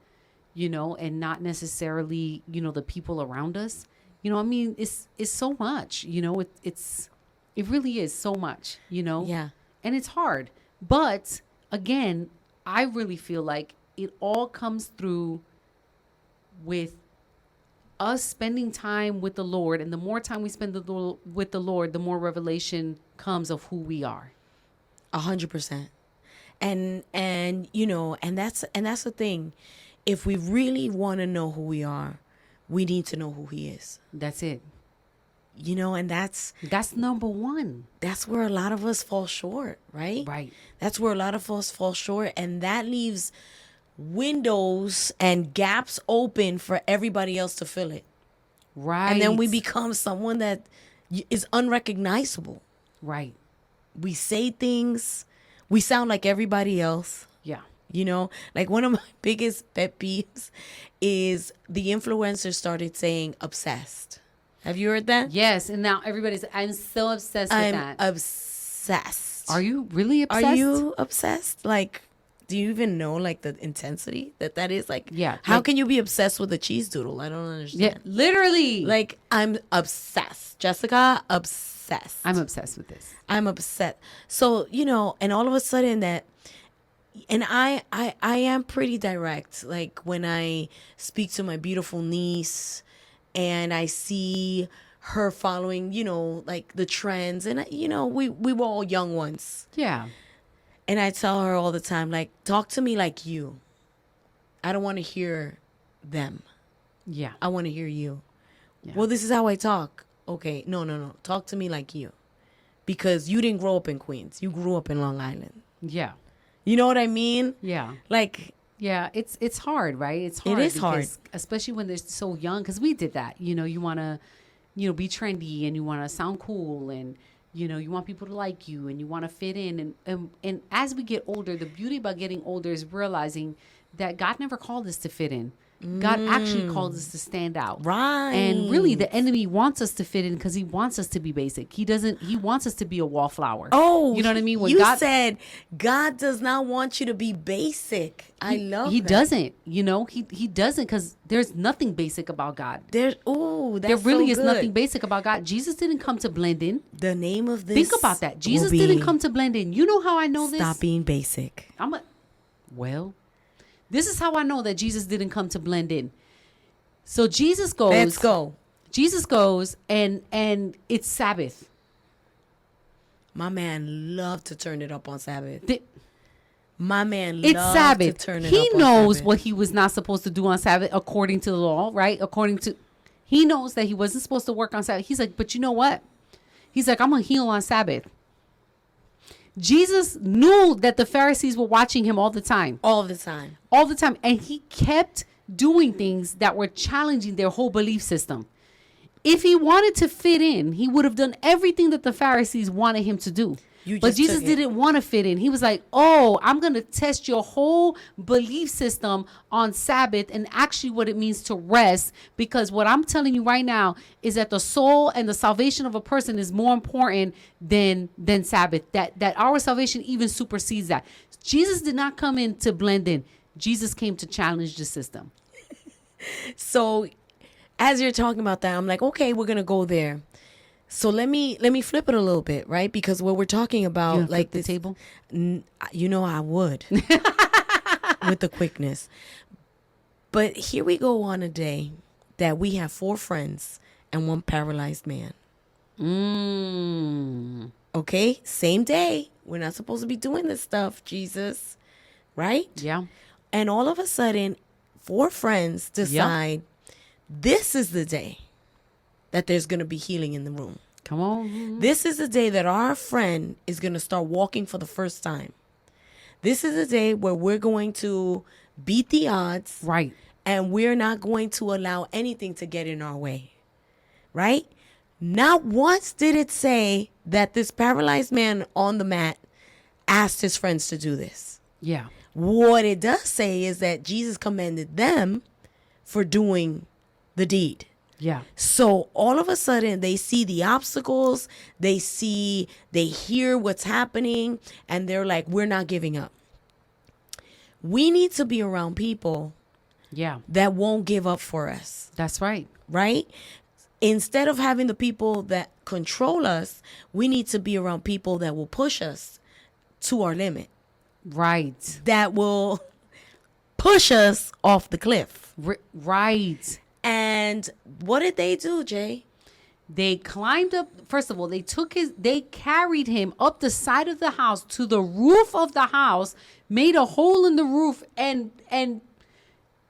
[SPEAKER 2] you know, and not necessarily, you know, the people around us. You know, I mean, it's so much, you know, it really is so much, you know.
[SPEAKER 1] Yeah.
[SPEAKER 2] And it's hard. But again, I really feel like it all comes through with us spending time with the Lord. And the more time we spend with the Lord, the more revelation comes of who we are.
[SPEAKER 1] 100%. And you know, and that's the thing. If we really want to know who we are, we need to know who he is.
[SPEAKER 2] That's it.
[SPEAKER 1] You know, and that's
[SPEAKER 2] number one.
[SPEAKER 1] That's where a lot of us fall short, right?
[SPEAKER 2] Right.
[SPEAKER 1] That's where a lot of us fall short, and that leaves windows and gaps open for everybody else to fill it.
[SPEAKER 2] Right.
[SPEAKER 1] And then we become someone that is unrecognizable.
[SPEAKER 2] Right.
[SPEAKER 1] We say things, we sound like everybody else.
[SPEAKER 2] Yeah.
[SPEAKER 1] You know, like one of my biggest pet peeves is the influencers started saying obsessed. Have you heard that?
[SPEAKER 2] Yes. And now everybody's, I'm so obsessed with that.
[SPEAKER 1] I'm obsessed.
[SPEAKER 2] Are you really obsessed?
[SPEAKER 1] Are you obsessed? Like, do you even know like the intensity that is? Like,
[SPEAKER 2] yeah.
[SPEAKER 1] How
[SPEAKER 2] like,
[SPEAKER 1] can you be obsessed with a cheese doodle? I don't understand.
[SPEAKER 2] Yeah, literally.
[SPEAKER 1] Like, I'm obsessed. Jessica, obsessed.
[SPEAKER 2] I'm obsessed with this.
[SPEAKER 1] I'm upset. So, you know, and all of a sudden that, and I am pretty direct. Like when I speak to my beautiful niece and I see her following, you know, like the trends, and you know, we were all young once.
[SPEAKER 2] Yeah.
[SPEAKER 1] And I tell her all the time, like, talk to me like you. I don't want to hear them.
[SPEAKER 2] Yeah.
[SPEAKER 1] I want to hear you.
[SPEAKER 2] Yeah.
[SPEAKER 1] Well, this is how I talk. Okay. No. Talk to me like you. Because you didn't grow up in Queens. You grew up in Long Island.
[SPEAKER 2] Yeah.
[SPEAKER 1] You know what I mean?
[SPEAKER 2] Yeah.
[SPEAKER 1] Like,
[SPEAKER 2] yeah, it's hard, right? It's hard.
[SPEAKER 1] It is hard.
[SPEAKER 2] Especially when they're so young, because we did that. You know, you want to, you know, be trendy and you want to sound cool and, you know, you want people to like you and you want to fit in. And as we get older, the beauty about getting older is realizing that God never called us to fit in. God actually calls us to stand out.
[SPEAKER 1] Right.
[SPEAKER 2] And really, the enemy wants us to fit in because he wants us to be basic. He wants us to be a wallflower.
[SPEAKER 1] Oh,
[SPEAKER 2] you know what I mean?
[SPEAKER 1] When you said God does not want you to be basic. I love
[SPEAKER 2] He
[SPEAKER 1] that.
[SPEAKER 2] doesn't, he doesn't, because there's nothing basic about God.
[SPEAKER 1] There really
[SPEAKER 2] is nothing basic about God. Jesus didn't come to blend in.
[SPEAKER 1] The name of this.
[SPEAKER 2] Think about that. Jesus didn't come to blend in. You know how I know this?
[SPEAKER 1] Stop being basic.
[SPEAKER 2] This is how I know that Jesus didn't come to blend in. So Jesus goes.
[SPEAKER 1] Let's go.
[SPEAKER 2] Jesus goes and it's Sabbath.
[SPEAKER 1] My man loved to turn it up on Sabbath.
[SPEAKER 2] It's
[SPEAKER 1] Sabbath. To turn it
[SPEAKER 2] he
[SPEAKER 1] up on
[SPEAKER 2] knows
[SPEAKER 1] Sabbath.
[SPEAKER 2] what he was not supposed to do on Sabbath according to the law, right? He knows that he wasn't supposed to work on Sabbath. He's like, but you know what? He's like, I'm going to heal on Sabbath. Jesus knew that the Pharisees were watching him all the time.
[SPEAKER 1] All the time.
[SPEAKER 2] And he kept doing things that were challenging their whole belief system. If he wanted to fit in, he would have done everything that the Pharisees wanted him to do. But Jesus didn't want to fit in. He was like, I'm going to test your whole belief system on Sabbath and actually what it means to rest. Because what I'm telling you right now is that the soul and the salvation of a person is more important than Sabbath. That our salvation even supersedes that. Jesus did not come in to blend in. Jesus came to challenge the system.
[SPEAKER 1] So as you're talking about that, I'm like, okay, we're going to go there. So let me flip it a little bit, right? Because what we're talking about, like
[SPEAKER 2] the table,
[SPEAKER 1] I would with the quickness. But here we go on a day that we have 4 friends and 1 paralyzed man. Okay, same day. We're not supposed to be doing this stuff, Jesus, right?
[SPEAKER 2] Yeah.
[SPEAKER 1] And all of a sudden, 4 friends decide this is the day that there's going to be healing in the room.
[SPEAKER 2] Come on.
[SPEAKER 1] This is the day that our friend is going to start walking for the first time. This is the day where we're going to beat the odds.
[SPEAKER 2] Right.
[SPEAKER 1] And we're not going to allow anything to get in our way. Right? Not once did it say that this paralyzed man on the mat asked his friends to do this.
[SPEAKER 2] Yeah.
[SPEAKER 1] What it does say is that Jesus commended them for doing the deed.
[SPEAKER 2] Yeah.
[SPEAKER 1] So all of a sudden they see the obstacles, they hear what's happening, and they're like, we're not giving up. We need to be around people that won't give up for us.
[SPEAKER 2] That's right.
[SPEAKER 1] Right? Instead of having the people that control us, we need to be around people that will push us to our limit.
[SPEAKER 2] Right.
[SPEAKER 1] That will push us off the cliff.
[SPEAKER 2] Right.
[SPEAKER 1] And what did they do, Jay?
[SPEAKER 2] They climbed up. First of all, they carried him up the side of the house to the roof of the house, made a hole in the roof, and I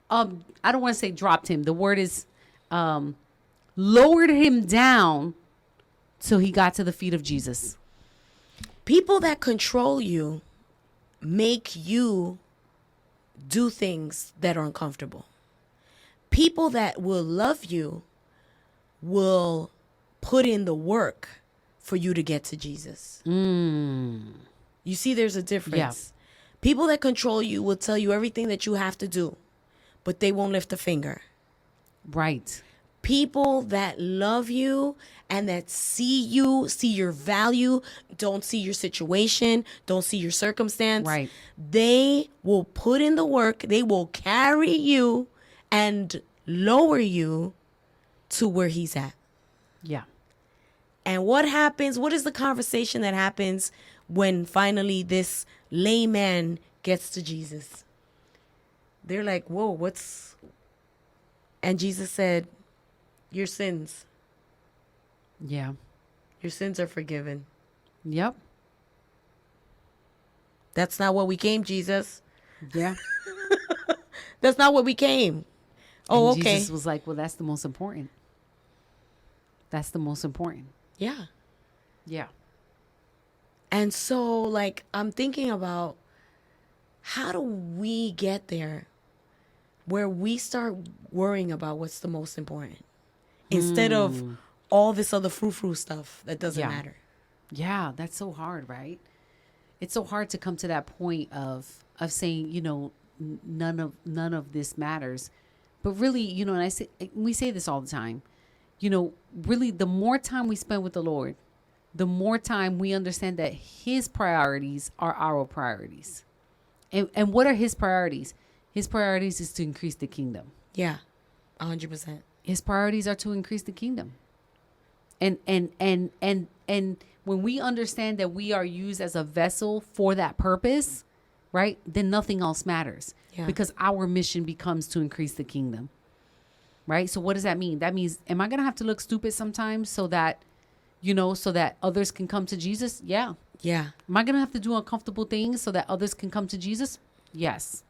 [SPEAKER 2] don't want to say dropped him. The word is lowered him down till he got to the feet of Jesus.
[SPEAKER 1] People that control you make you do things that are uncomfortable. People that will love you will put in the work for you to get to Jesus. You see, there's a difference. Yeah. People that control you will tell you everything that you have to do, but they won't lift a finger.
[SPEAKER 2] Right.
[SPEAKER 1] People that love you and that see your value, don't see your situation, don't see your circumstance.
[SPEAKER 2] Right.
[SPEAKER 1] They will put in the work. They will carry you and lower you to where he's at.
[SPEAKER 2] Yeah.
[SPEAKER 1] And what happens? What is the conversation that happens when finally this layman gets to Jesus? They're like, whoa, what's... And Jesus said, your sins.
[SPEAKER 2] Yeah.
[SPEAKER 1] Your sins are forgiven.
[SPEAKER 2] Yep.
[SPEAKER 1] That's not what we came, Jesus.
[SPEAKER 2] Yeah.
[SPEAKER 1] That's not what we came. Oh,
[SPEAKER 2] and
[SPEAKER 1] okay.
[SPEAKER 2] Jesus was like, well, that's the most important. That's the most important.
[SPEAKER 1] Yeah.
[SPEAKER 2] Yeah.
[SPEAKER 1] And so, like, I'm thinking about how do we get there where we start worrying about what's the most important instead of all this other frou-frou stuff that doesn't matter.
[SPEAKER 2] Yeah, that's so hard, right? It's so hard to come to that point of saying, none of this matters. But really, you know, and we say this all the time, you know, really the more time we spend with the Lord, the more time we understand that his priorities are our priorities. And what are his priorities? His priorities is to increase the kingdom.
[SPEAKER 1] Yeah, 100%.
[SPEAKER 2] His priorities are to increase the kingdom. And when we understand that we are used as a vessel for that purpose, right, then nothing else matters.
[SPEAKER 1] Yeah.
[SPEAKER 2] Because our mission becomes to increase the kingdom. Right? So what does that mean? That means, am I going to have to look stupid sometimes so that, you know, so that others can come to Jesus? Yeah.
[SPEAKER 1] Yeah.
[SPEAKER 2] Am I going to have to do uncomfortable things so that others can come to Jesus? Yes.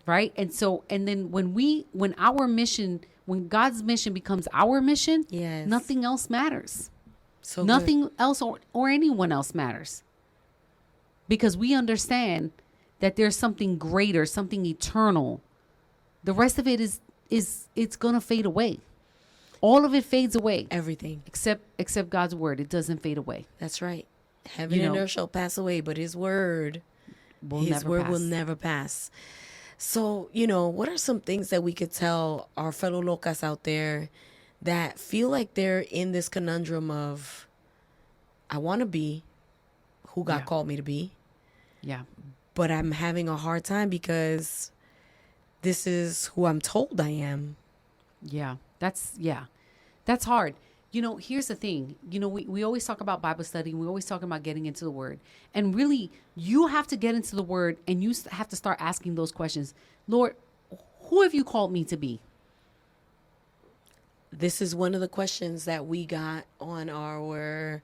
[SPEAKER 2] Right? And so, and then when God's mission becomes our mission,
[SPEAKER 1] yes,
[SPEAKER 2] nothing else matters.
[SPEAKER 1] So
[SPEAKER 2] nothing
[SPEAKER 1] good.
[SPEAKER 2] else or anyone else matters. Because we understand that there's something greater, something eternal. The rest of it it's going to fade away. All of it fades away.
[SPEAKER 1] Everything.
[SPEAKER 2] Except God's word. It doesn't fade away.
[SPEAKER 1] That's right. Heaven and earth shall pass away, but his word will never pass. So, you know, what are some things that we could tell our fellow locas out there that feel like they're in this conundrum of, I want to be who God called me to be.
[SPEAKER 2] Yeah.
[SPEAKER 1] But I'm having a hard time because this is who I'm told I am.
[SPEAKER 2] Yeah. That's hard. You know, here's the thing. You know, we always talk about Bible study. We always talk about getting into the word. And really, you have to get into the word and you have to start asking those questions. Lord, who have you called me to be?
[SPEAKER 1] This is one of the questions that we got on our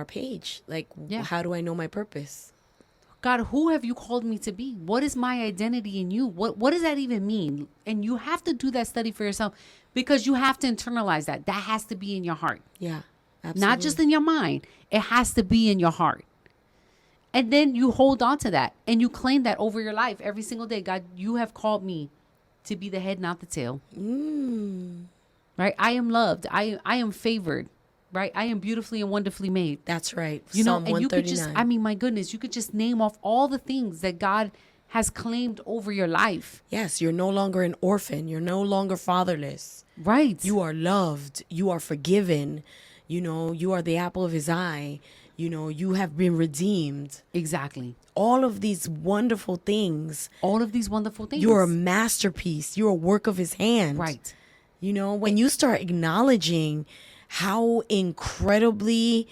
[SPEAKER 1] page. Like, how do I know my purpose?
[SPEAKER 2] God, who have you called me to be? What is my identity in you? What does that even mean? And you have to do that study for yourself because you have to internalize that. That has to be in your heart.
[SPEAKER 1] Yeah, absolutely.
[SPEAKER 2] Not just in your mind. It has to be in your heart. And then you hold on to that and you claim that over your life every single day. God, you have called me to be the head, not the tail. Right? I am loved. I am favored. Right? I am beautifully and wonderfully made.
[SPEAKER 1] That's right.
[SPEAKER 2] You know,
[SPEAKER 1] Psalm
[SPEAKER 2] and you could
[SPEAKER 1] 139.
[SPEAKER 2] just, I mean, my goodness, you could just name off all the things that God has claimed over your life.
[SPEAKER 1] Yes, you're no longer an orphan. You're no longer fatherless.
[SPEAKER 2] Right.
[SPEAKER 1] You are loved. You are forgiven. You know, you are the apple of his eye. You know, you have been redeemed.
[SPEAKER 2] Exactly.
[SPEAKER 1] All of these wonderful things.
[SPEAKER 2] All of these wonderful things.
[SPEAKER 1] You're a masterpiece. You're a work of his hand.
[SPEAKER 2] Right.
[SPEAKER 1] You know, when you start acknowledging how incredibly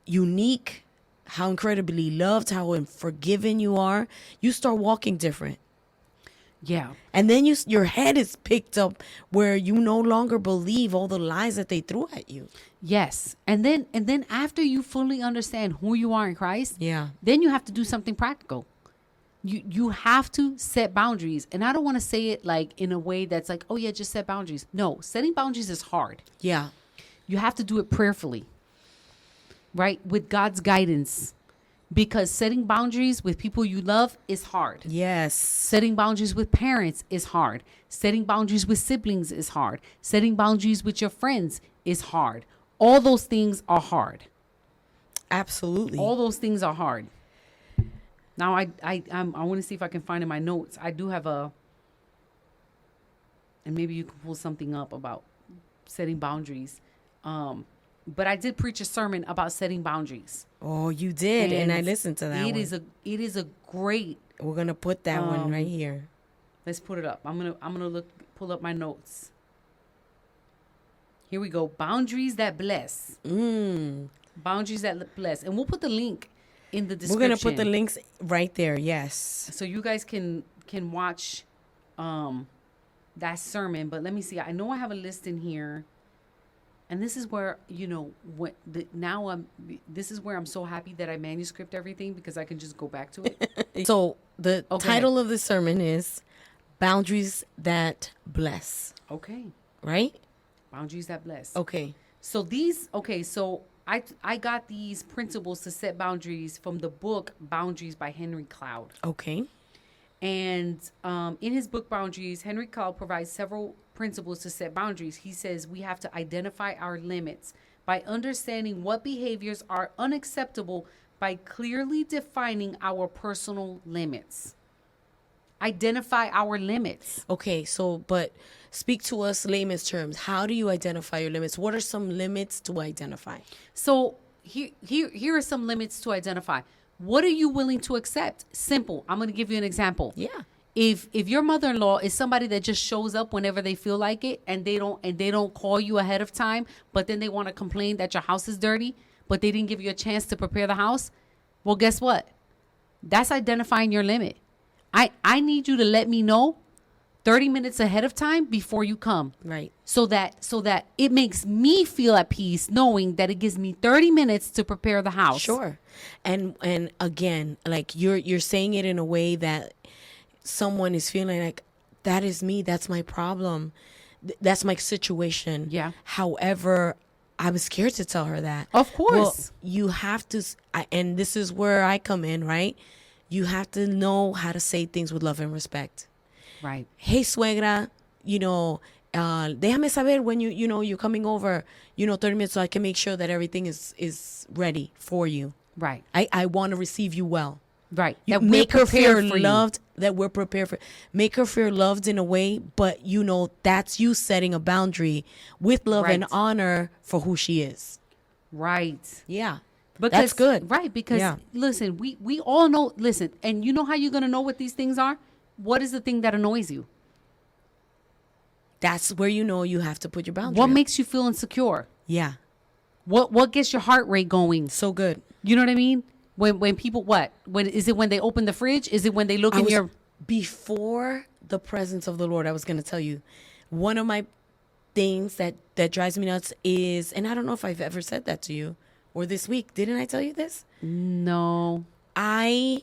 [SPEAKER 1] unique, how incredibly loved, how forgiven you are, you start walking different.
[SPEAKER 2] Yeah.
[SPEAKER 1] And then your head is picked up where you no longer believe all the lies that they threw at you.
[SPEAKER 2] Yes. And then after you fully understand who you are in Christ, then you have to do something practical. You have to set boundaries. And I don't want to say it like in a way that's like, oh yeah, just set boundaries. No, setting boundaries is hard.
[SPEAKER 1] Yeah.
[SPEAKER 2] You have to do it prayerfully, right? With God's guidance. Because setting boundaries with people you love is hard.
[SPEAKER 1] Yes.
[SPEAKER 2] Setting boundaries with parents is hard. Setting boundaries with siblings is hard. Setting boundaries with your friends is hard. All those things are hard.
[SPEAKER 1] Absolutely.
[SPEAKER 2] All those things are hard. Now, I want to see if I can find in my notes. I do have and maybe you can pull something up about setting boundaries. But I did preach a sermon about setting boundaries.
[SPEAKER 1] Oh, you did, and I listened to that one.
[SPEAKER 2] It is a great.
[SPEAKER 1] We're gonna put that one right here.
[SPEAKER 2] Let's put it up. I'm gonna pull up my notes. Here we go. Boundaries that bless. Boundaries that bless, and we'll put the link in the description.
[SPEAKER 1] We're gonna put the links right there. Yes.
[SPEAKER 2] So you guys can watch that sermon. But let me see. I know I have a list in here. And this is where, you know, this is where I'm so happy that I manuscript everything because I can just go back to it.
[SPEAKER 1] So the title of the sermon is Boundaries That Bless.
[SPEAKER 2] Okay.
[SPEAKER 1] Right?
[SPEAKER 2] Boundaries That Bless.
[SPEAKER 1] Okay.
[SPEAKER 2] So I got these principles to set boundaries from the book Boundaries by Henry Cloud.
[SPEAKER 1] Okay.
[SPEAKER 2] And in his book Boundaries, Henry Cloud provides several principles to set boundaries. He says we have to identify our limits by understanding what behaviors are unacceptable by clearly defining our personal limits. identify our limits.
[SPEAKER 1] Okay, so but speak to us layman's terms. How do you identify your limits? What are some limits to identify?
[SPEAKER 2] So here are some limits to identify. What are you willing to accept? Simple. I'm going to give you an example.
[SPEAKER 1] Yeah.
[SPEAKER 2] If your mother-in-law is somebody that just shows up whenever they feel like it, and they don't call you ahead of time, but then they want to complain that your house is dirty, but they didn't give you a chance to prepare the house, well, guess what? That's identifying your limit. I need you to let me know 30 minutes ahead of time before you come.
[SPEAKER 1] Right.
[SPEAKER 2] So that it makes me feel at peace knowing that it gives me 30 minutes to prepare the house.
[SPEAKER 1] Sure. And again, like you're saying it in a way that someone is feeling like, that is me, that's my problem, that's my situation.
[SPEAKER 2] Yeah.
[SPEAKER 1] However, I'm scared to tell her that.
[SPEAKER 2] Of course.
[SPEAKER 1] Well, you have to, and this is where I come in, right? You have to know how to say things with love and respect.
[SPEAKER 2] Right.
[SPEAKER 1] Hey, suegra, déjame saber when you're coming over, 30 minutes so I can make sure that everything is ready for you.
[SPEAKER 2] Right.
[SPEAKER 1] I want to receive you well.
[SPEAKER 2] Right.
[SPEAKER 1] You make her feel loved, that we're prepared for. Make her feel loved in a way, but that's you setting a boundary with love and honor for who she is.
[SPEAKER 2] Right.
[SPEAKER 1] Yeah.
[SPEAKER 2] Because,
[SPEAKER 1] that's good.
[SPEAKER 2] Right. Because listen, we all know, listen, and you know how you're going to know what these things are? What is the thing that annoys you?
[SPEAKER 1] That's where you have to put your boundary.
[SPEAKER 2] What makes you feel insecure?
[SPEAKER 1] Yeah.
[SPEAKER 2] What gets your heart rate going?
[SPEAKER 1] So good.
[SPEAKER 2] You know what I mean? When people, when is it when they open the fridge? Is it when they look in your...
[SPEAKER 1] Before the presence of the Lord, I was going to tell you, one of my things that drives me nuts is, and I don't know if I've ever said that to you or this week. Didn't I tell you this?
[SPEAKER 2] No.
[SPEAKER 1] I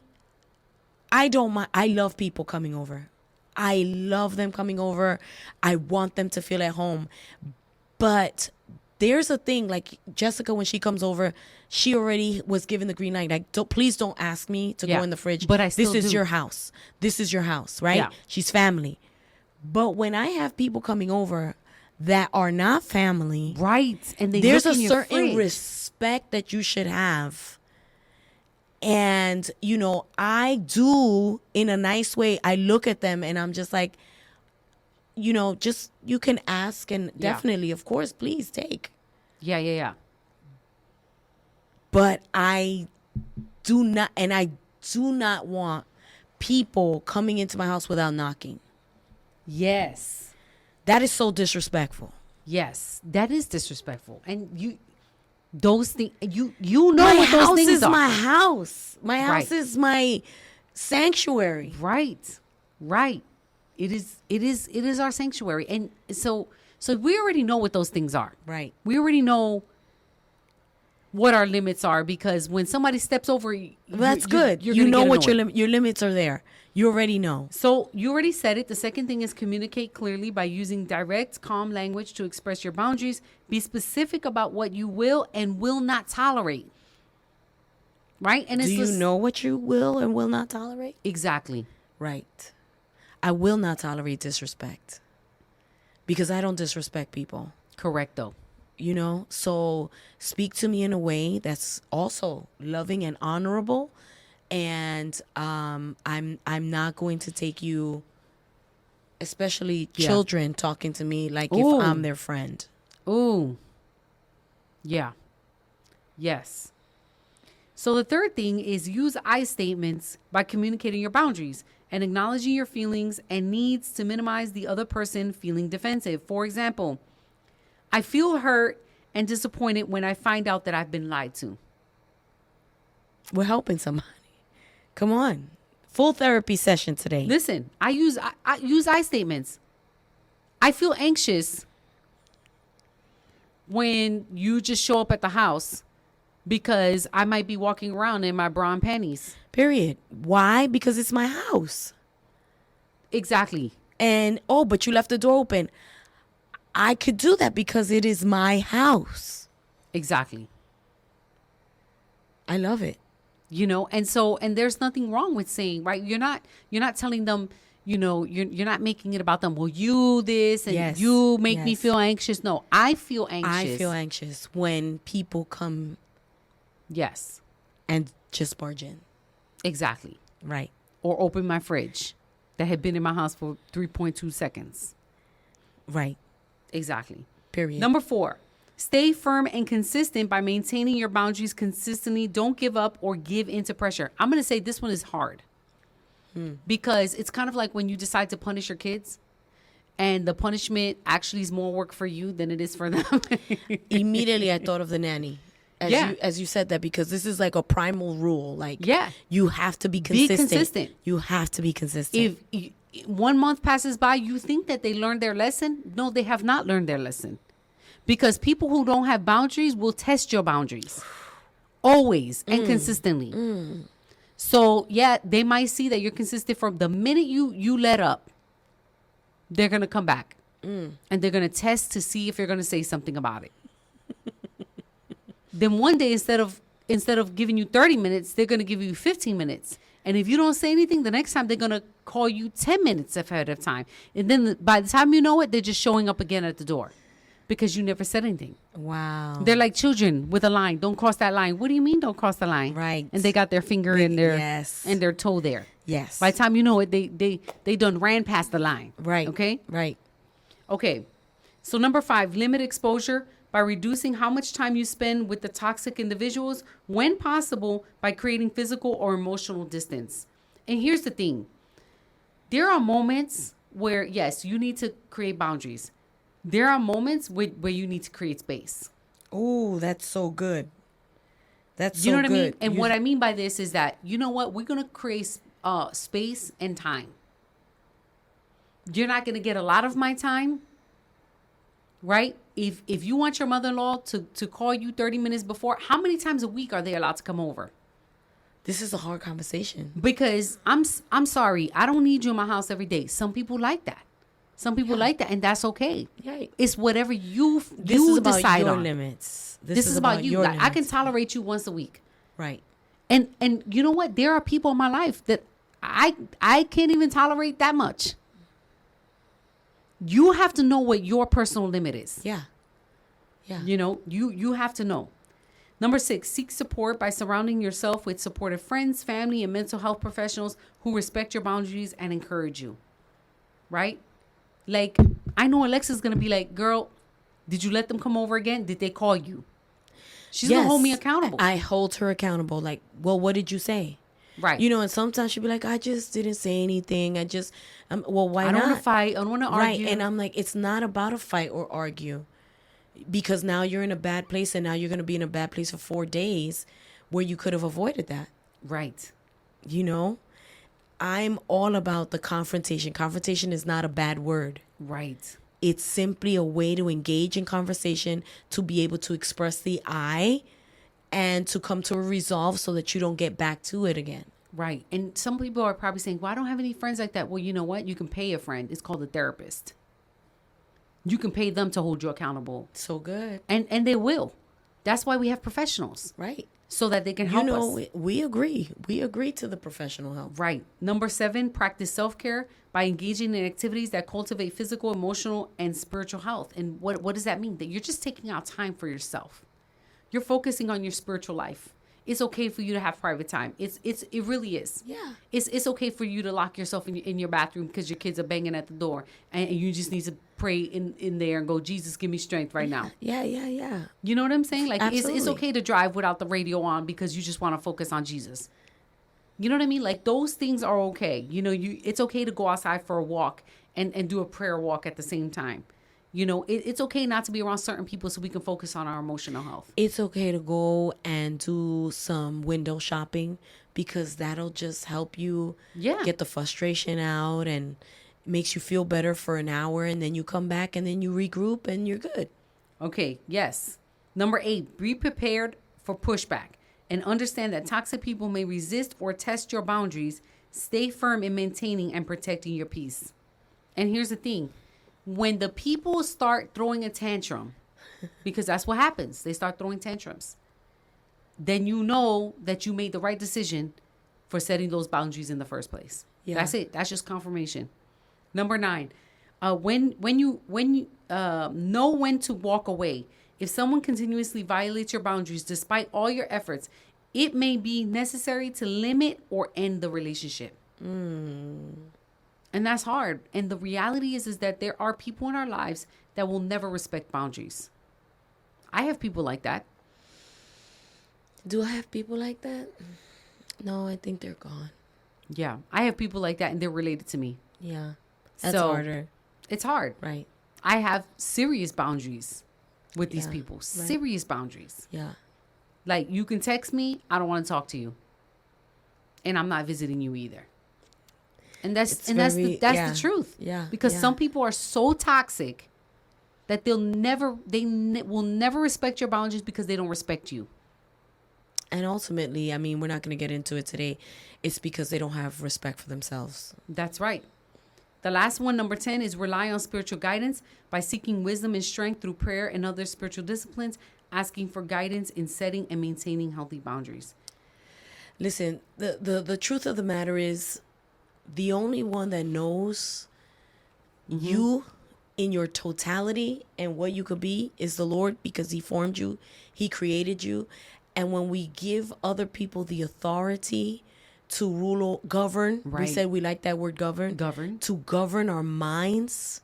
[SPEAKER 1] don't mind. I love people coming over. I love them coming over. I want them to feel at home. But there's a thing, like Jessica, when she comes over, she already was given the green light. Like, please don't ask me to go in the fridge.
[SPEAKER 2] But this
[SPEAKER 1] is your house. This is your house, right?
[SPEAKER 2] Yeah.
[SPEAKER 1] She's family. But when I have people coming over that are not family,
[SPEAKER 2] right, and
[SPEAKER 1] there's a certain respect that you should have. And, I do, in a nice way, I look at them and I'm just like, just, you can ask and definitely, of course, please take.
[SPEAKER 2] Yeah.
[SPEAKER 1] But I do not want people coming into my house without knocking.
[SPEAKER 2] Yes.
[SPEAKER 1] That is so disrespectful.
[SPEAKER 2] Yes, that is disrespectful. And those things, you know
[SPEAKER 1] my
[SPEAKER 2] what those things
[SPEAKER 1] is
[SPEAKER 2] are.
[SPEAKER 1] my house. My house is my sanctuary.
[SPEAKER 2] Right. It is our sanctuary. And so we already know what those things are.
[SPEAKER 1] Right.
[SPEAKER 2] We already know what our limits are, because when somebody steps over,
[SPEAKER 1] that's good. You know what your limits are there. You already know.
[SPEAKER 2] So you already said it. The second thing is communicate clearly by using direct, calm language to express your boundaries. Be specific about what you will and will not tolerate. Right? And
[SPEAKER 1] do you know what you will and will not tolerate?
[SPEAKER 2] Exactly.
[SPEAKER 1] Right. I will not tolerate disrespect because I don't disrespect people.
[SPEAKER 2] Correct, though.
[SPEAKER 1] So speak to me in a way that's also loving and honorable. And I'm not going to take you, especially children talking to me like if I'm their friend.
[SPEAKER 2] Ooh. Yeah. Yes. So the third thing is use I statements by communicating your boundaries and acknowledging your feelings and needs to minimize the other person feeling defensive. For example, I feel hurt and disappointed when I find out that I've been lied to.
[SPEAKER 1] We're helping somebody. Come on. Full therapy session today.
[SPEAKER 2] Listen, I use I statements. I feel anxious when you just show up at the house because I might be walking around in my bra and panties.
[SPEAKER 1] Period. Why? Because it's my house.
[SPEAKER 2] Exactly.
[SPEAKER 1] And, but you left the door open. I could do that because it is my house.
[SPEAKER 2] Exactly.
[SPEAKER 1] I love it.
[SPEAKER 2] And there's nothing wrong with saying, right? You're not telling them, you're not making it about them. Well, you this and you make me feel anxious. No, I feel anxious.
[SPEAKER 1] I feel anxious when people come.
[SPEAKER 2] Yes.
[SPEAKER 1] And just barge in.
[SPEAKER 2] Exactly.
[SPEAKER 1] Right.
[SPEAKER 2] Or open my fridge. that had been in my house for 3.2 seconds.
[SPEAKER 1] Right.
[SPEAKER 2] Exactly.
[SPEAKER 1] Period.
[SPEAKER 2] Number 4, stay firm and consistent by maintaining your boundaries consistently. Don't give up or give into pressure. I'm going to say this one is hard because it's kind of like when you decide to punish your kids and the punishment actually is more work for you than it is for them.
[SPEAKER 1] Immediately I thought of the nanny. As you said that, because this is like a primal rule. Like, you have to be consistent. You have to be consistent.
[SPEAKER 2] If 1 month passes by, you think that they learned their lesson. No, they have not learned their lesson. Because people who don't have boundaries will test your boundaries. Always and consistently. So, they might see that you're consistent from the minute you let up. They're going to come back. And they're going to test to see if you're going to say something about it. Then one day, instead of giving you 30 minutes, they're going to give you 15 minutes. And if you don't say anything, the next time they're going to call you 10 minutes ahead of time. And then by the time you know it, they're just showing up again at the door because you never said anything.
[SPEAKER 1] Wow.
[SPEAKER 2] They're like children with a line. Don't cross that line. What do you mean don't cross the line?
[SPEAKER 1] Right.
[SPEAKER 2] And they got their finger in their and their toe there.
[SPEAKER 1] Yes.
[SPEAKER 2] By the time you know it, they done ran past the line.
[SPEAKER 1] Right.
[SPEAKER 2] Okay?
[SPEAKER 1] Right.
[SPEAKER 2] Okay. So number 5, limit exposure by reducing how much time you spend with the toxic individuals, when possible, by creating physical or emotional distance. And here's the thing. There are moments where, yes, you need to create boundaries. There are moments where you need to create space.
[SPEAKER 1] Oh, that's so good. That's so good.
[SPEAKER 2] You know what I mean? And what I mean by this is that, you know what? We're going to create space and time. You're not going to get a lot of my time, right? If you want your mother-in-law to call you 30 minutes before, how many times a week are they allowed to come over?
[SPEAKER 1] This is a hard conversation.
[SPEAKER 2] Because I'm sorry, I don't need you in my house every day. Some people like that. Some people like that, and that's okay.
[SPEAKER 1] Yeah.
[SPEAKER 2] It's whatever you
[SPEAKER 1] This is about
[SPEAKER 2] decide
[SPEAKER 1] your
[SPEAKER 2] on.
[SPEAKER 1] limits.
[SPEAKER 2] This is about you. Like, I can tolerate you once a week.
[SPEAKER 1] Right.
[SPEAKER 2] And you know what? There are people in my life that I can't even tolerate that much. You have to know what your personal limit is.
[SPEAKER 1] Yeah. Yeah.
[SPEAKER 2] You know, you have to know. Number 6, seek support by surrounding yourself with supportive friends, family, and mental health professionals who respect your boundaries and encourage you. Right? Like, I know Alexa's going to be like, girl, did you let them come over again? Did they call you? She's going to hold me accountable.
[SPEAKER 1] I hold her accountable. Like, well, what did you say?
[SPEAKER 2] Right.
[SPEAKER 1] You know, and sometimes she'll be like, I just didn't say anything. Well, why not?
[SPEAKER 2] I don't want to fight. I don't want to argue.
[SPEAKER 1] Right. And I'm like, it's not about a fight or argue. Because now you're in a bad place, and now you're going to be in a bad place for 4 days where you could have avoided that.
[SPEAKER 2] Right.
[SPEAKER 1] You know, I'm all about the confrontation. Confrontation is not a bad word.
[SPEAKER 2] Right.
[SPEAKER 1] It's simply a way to engage in conversation, to be able to express the I, and to come to a resolve so that you don't get back to it again.
[SPEAKER 2] Right. And some people are probably saying, well, I don't have any friends like that. Well, you know what? You can pay a friend. It's called a therapist. You can pay them to hold you accountable.
[SPEAKER 1] So good.
[SPEAKER 2] And they will. That's why we have professionals.
[SPEAKER 1] Right.
[SPEAKER 2] So that they can help us.
[SPEAKER 1] We agree. We agree to the professional help.
[SPEAKER 2] Right. Number 7, practice self-care by engaging in activities that cultivate physical, emotional, and spiritual health. And what does that mean? That you're just taking out time for yourself. You're focusing on your spiritual life. It's okay for you to have private time. It really is.
[SPEAKER 1] Yeah.
[SPEAKER 2] It's okay for you to lock yourself in your bathroom because your kids are banging at the door, and you just need to pray in there and go, Jesus, give me strength right now.
[SPEAKER 1] Yeah.
[SPEAKER 2] You know what I'm saying? Like, it's
[SPEAKER 1] Absolutely.
[SPEAKER 2] okay to drive without the radio on because you just want to focus on Jesus. You know what I mean? Like, those things are okay. You know, it's okay to go outside for a walk and do a prayer walk at the same time. You know, it's okay not to be around certain people so we can focus on our emotional health.
[SPEAKER 1] It's okay to go and do some window shopping because that'll just help you get the frustration out and makes you feel better for an hour. And then you come back and then you regroup and you're good.
[SPEAKER 2] Okay, yes. Number 8, be prepared for pushback and understand that toxic people may resist or test your boundaries. Stay firm in maintaining and protecting your peace. And here's the thing. When the people start throwing a tantrum, because that's what happens, they start throwing tantrums, then you know that you made the right decision for setting those boundaries in the first place. Yeah. That's it. That's just confirmation. Number 9, when you know when to walk away. If someone continuously violates your boundaries despite all your efforts, it may be necessary to limit or end the relationship. And that's hard. And the reality is that there are people in our lives that will never respect boundaries. I have people like that.
[SPEAKER 1] Do I have people like that? No, I think they're gone.
[SPEAKER 2] Yeah. I have people like that, and they're related to me.
[SPEAKER 1] Yeah. That's harder.
[SPEAKER 2] It's hard.
[SPEAKER 1] Right.
[SPEAKER 2] I have serious boundaries with these people. Right. Serious boundaries.
[SPEAKER 1] Yeah.
[SPEAKER 2] Like, you can text me, I don't want to talk to you. And I'm not visiting you either. And that's the truth.
[SPEAKER 1] Yeah.
[SPEAKER 2] Because some people are so toxic that they will never respect your boundaries because they don't respect you.
[SPEAKER 1] And ultimately, I mean, we're not going to get into it today. It's because they don't have respect for themselves.
[SPEAKER 2] That's right. The last one, number 10, is rely on spiritual guidance by seeking wisdom and strength through prayer and other spiritual disciplines, asking for guidance in setting and maintaining healthy boundaries.
[SPEAKER 1] Listen, the truth of the matter is the only one that knows you in your totality and what you could be is the Lord, because he formed you. He created you. And when we give other people the authority to rule, govern, we said we like that word, govern, to govern our minds,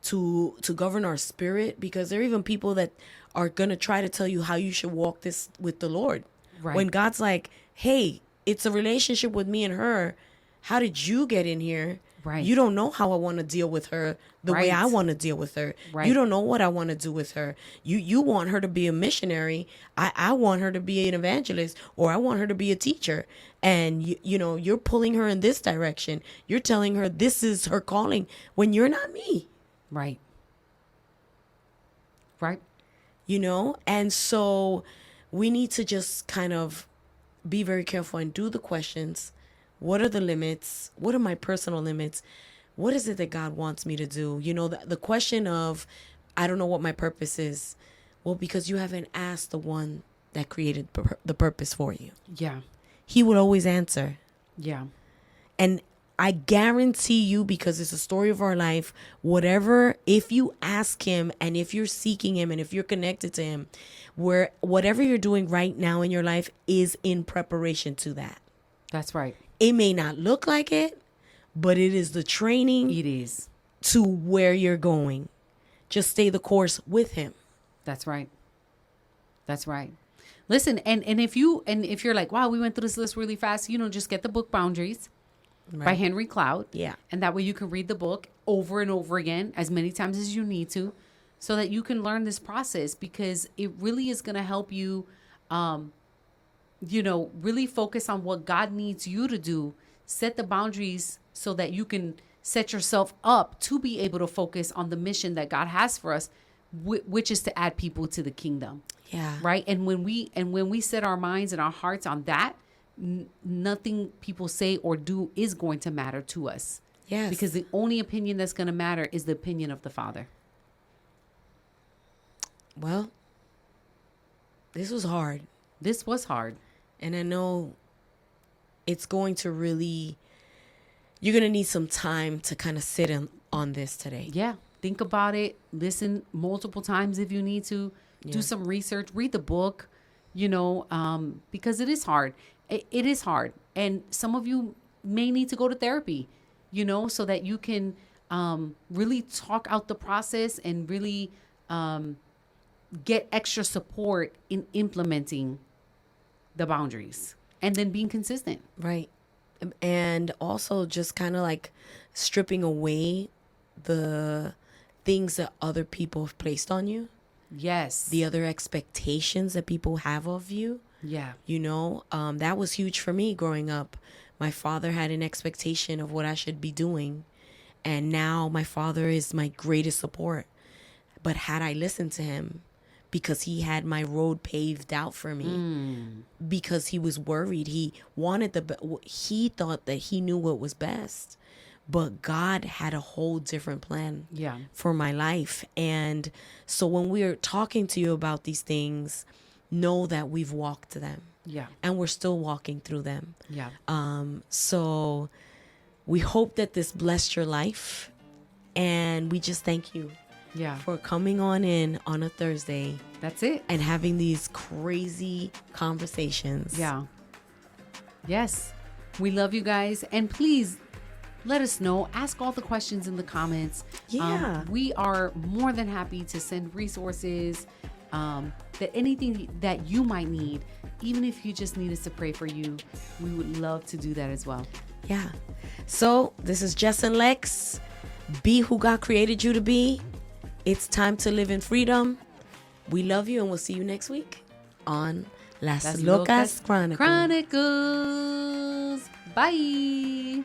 [SPEAKER 1] to govern our spirit, because there are even people that are going to try to tell you how you should walk this with the Lord. Right. When God's like, hey, it's a relationship with me and her. How did you get in here? Right. You don't know how I want to deal with her the way I want to deal with her. Right. You don't know what I want to do with her. You want her to be a missionary. I want her to be an evangelist, or I want her to be a teacher. And you're pulling her in this direction. You're telling her this is her calling when you're not me.
[SPEAKER 2] Right. Right.
[SPEAKER 1] And so we need to just kind of be very careful and do the questions. What are the limits? What are my personal limits? What is it that God wants me to do? The question of, I don't know what my purpose is. Well, because you haven't asked the one that created the purpose for you.
[SPEAKER 2] Yeah.
[SPEAKER 1] He will always answer.
[SPEAKER 2] Yeah. And
[SPEAKER 1] I guarantee you, because it's a story of our life, if you ask him and if you're seeking him and if you're connected to him, whatever you're doing right now in your life is in preparation to that.
[SPEAKER 2] That's right.
[SPEAKER 1] It may not look like it, but it is the training.
[SPEAKER 2] It is.
[SPEAKER 1] To where you're going. Just stay the course with him.
[SPEAKER 2] That's right. That's right. Listen, and if you're like, wow, we went through this list really fast, just get the book Boundaries by Henry Cloud.
[SPEAKER 1] Yeah.
[SPEAKER 2] And that way you can read the book over and over again as many times as you need to, so that you can learn this process, because it really is going to help you really focus on what God needs you to do. Set the boundaries so that you can set yourself up to be able to focus on the mission that God has for us, which is to add people to the kingdom.
[SPEAKER 1] Yeah.
[SPEAKER 2] Right. And when we set our minds and our hearts on that, nothing people say or do is going to matter to us.
[SPEAKER 1] Yes.
[SPEAKER 2] Because the only opinion that's going to matter is the opinion of the Father.
[SPEAKER 1] Well, this was hard.
[SPEAKER 2] This was hard.
[SPEAKER 1] And I know it's going to you're going to need some time to kind of sit on this today.
[SPEAKER 2] Yeah. Think about it. Listen multiple times if you need to. Yeah. Do some research. Read the book, because it is hard. It is hard. And some of you may need to go to therapy, so that you can really talk out the process and really get extra support in implementing the boundaries and then being consistent.
[SPEAKER 1] Right. And also just kind of like stripping away the things that other people have placed on you.
[SPEAKER 2] Yes.
[SPEAKER 1] The other expectations that people have of you.
[SPEAKER 2] Yeah.
[SPEAKER 1] That was huge for me growing up. My father had an expectation of what I should be doing. And now my father is my greatest support. But had I listened to him, because he had my road paved out for me, because he was worried. He wanted he thought that he knew what was best, but God had a whole different plan for my life. And so when we're talking to you about these things, know that we've walked them.
[SPEAKER 2] Yeah.
[SPEAKER 1] And we're still walking through them.
[SPEAKER 2] Yeah.
[SPEAKER 1] So we hope that this blessed your life, and we just thank you.
[SPEAKER 2] Yeah.
[SPEAKER 1] For coming on in on a Thursday.
[SPEAKER 2] That's it.
[SPEAKER 1] And having these crazy conversations.
[SPEAKER 2] Yeah. Yes. We love you guys. And please let us know. Ask all the questions in the comments.
[SPEAKER 1] Yeah.
[SPEAKER 2] We are more than happy to send resources, that anything that you might need, even if you just need us to pray for you, we would love to do that as well.
[SPEAKER 1] Yeah. So this is Jess and Lex. Be who God created you to be. It's time to live in freedom. We love you, and we'll see you next week on Las Locas Chronicles.
[SPEAKER 2] Bye.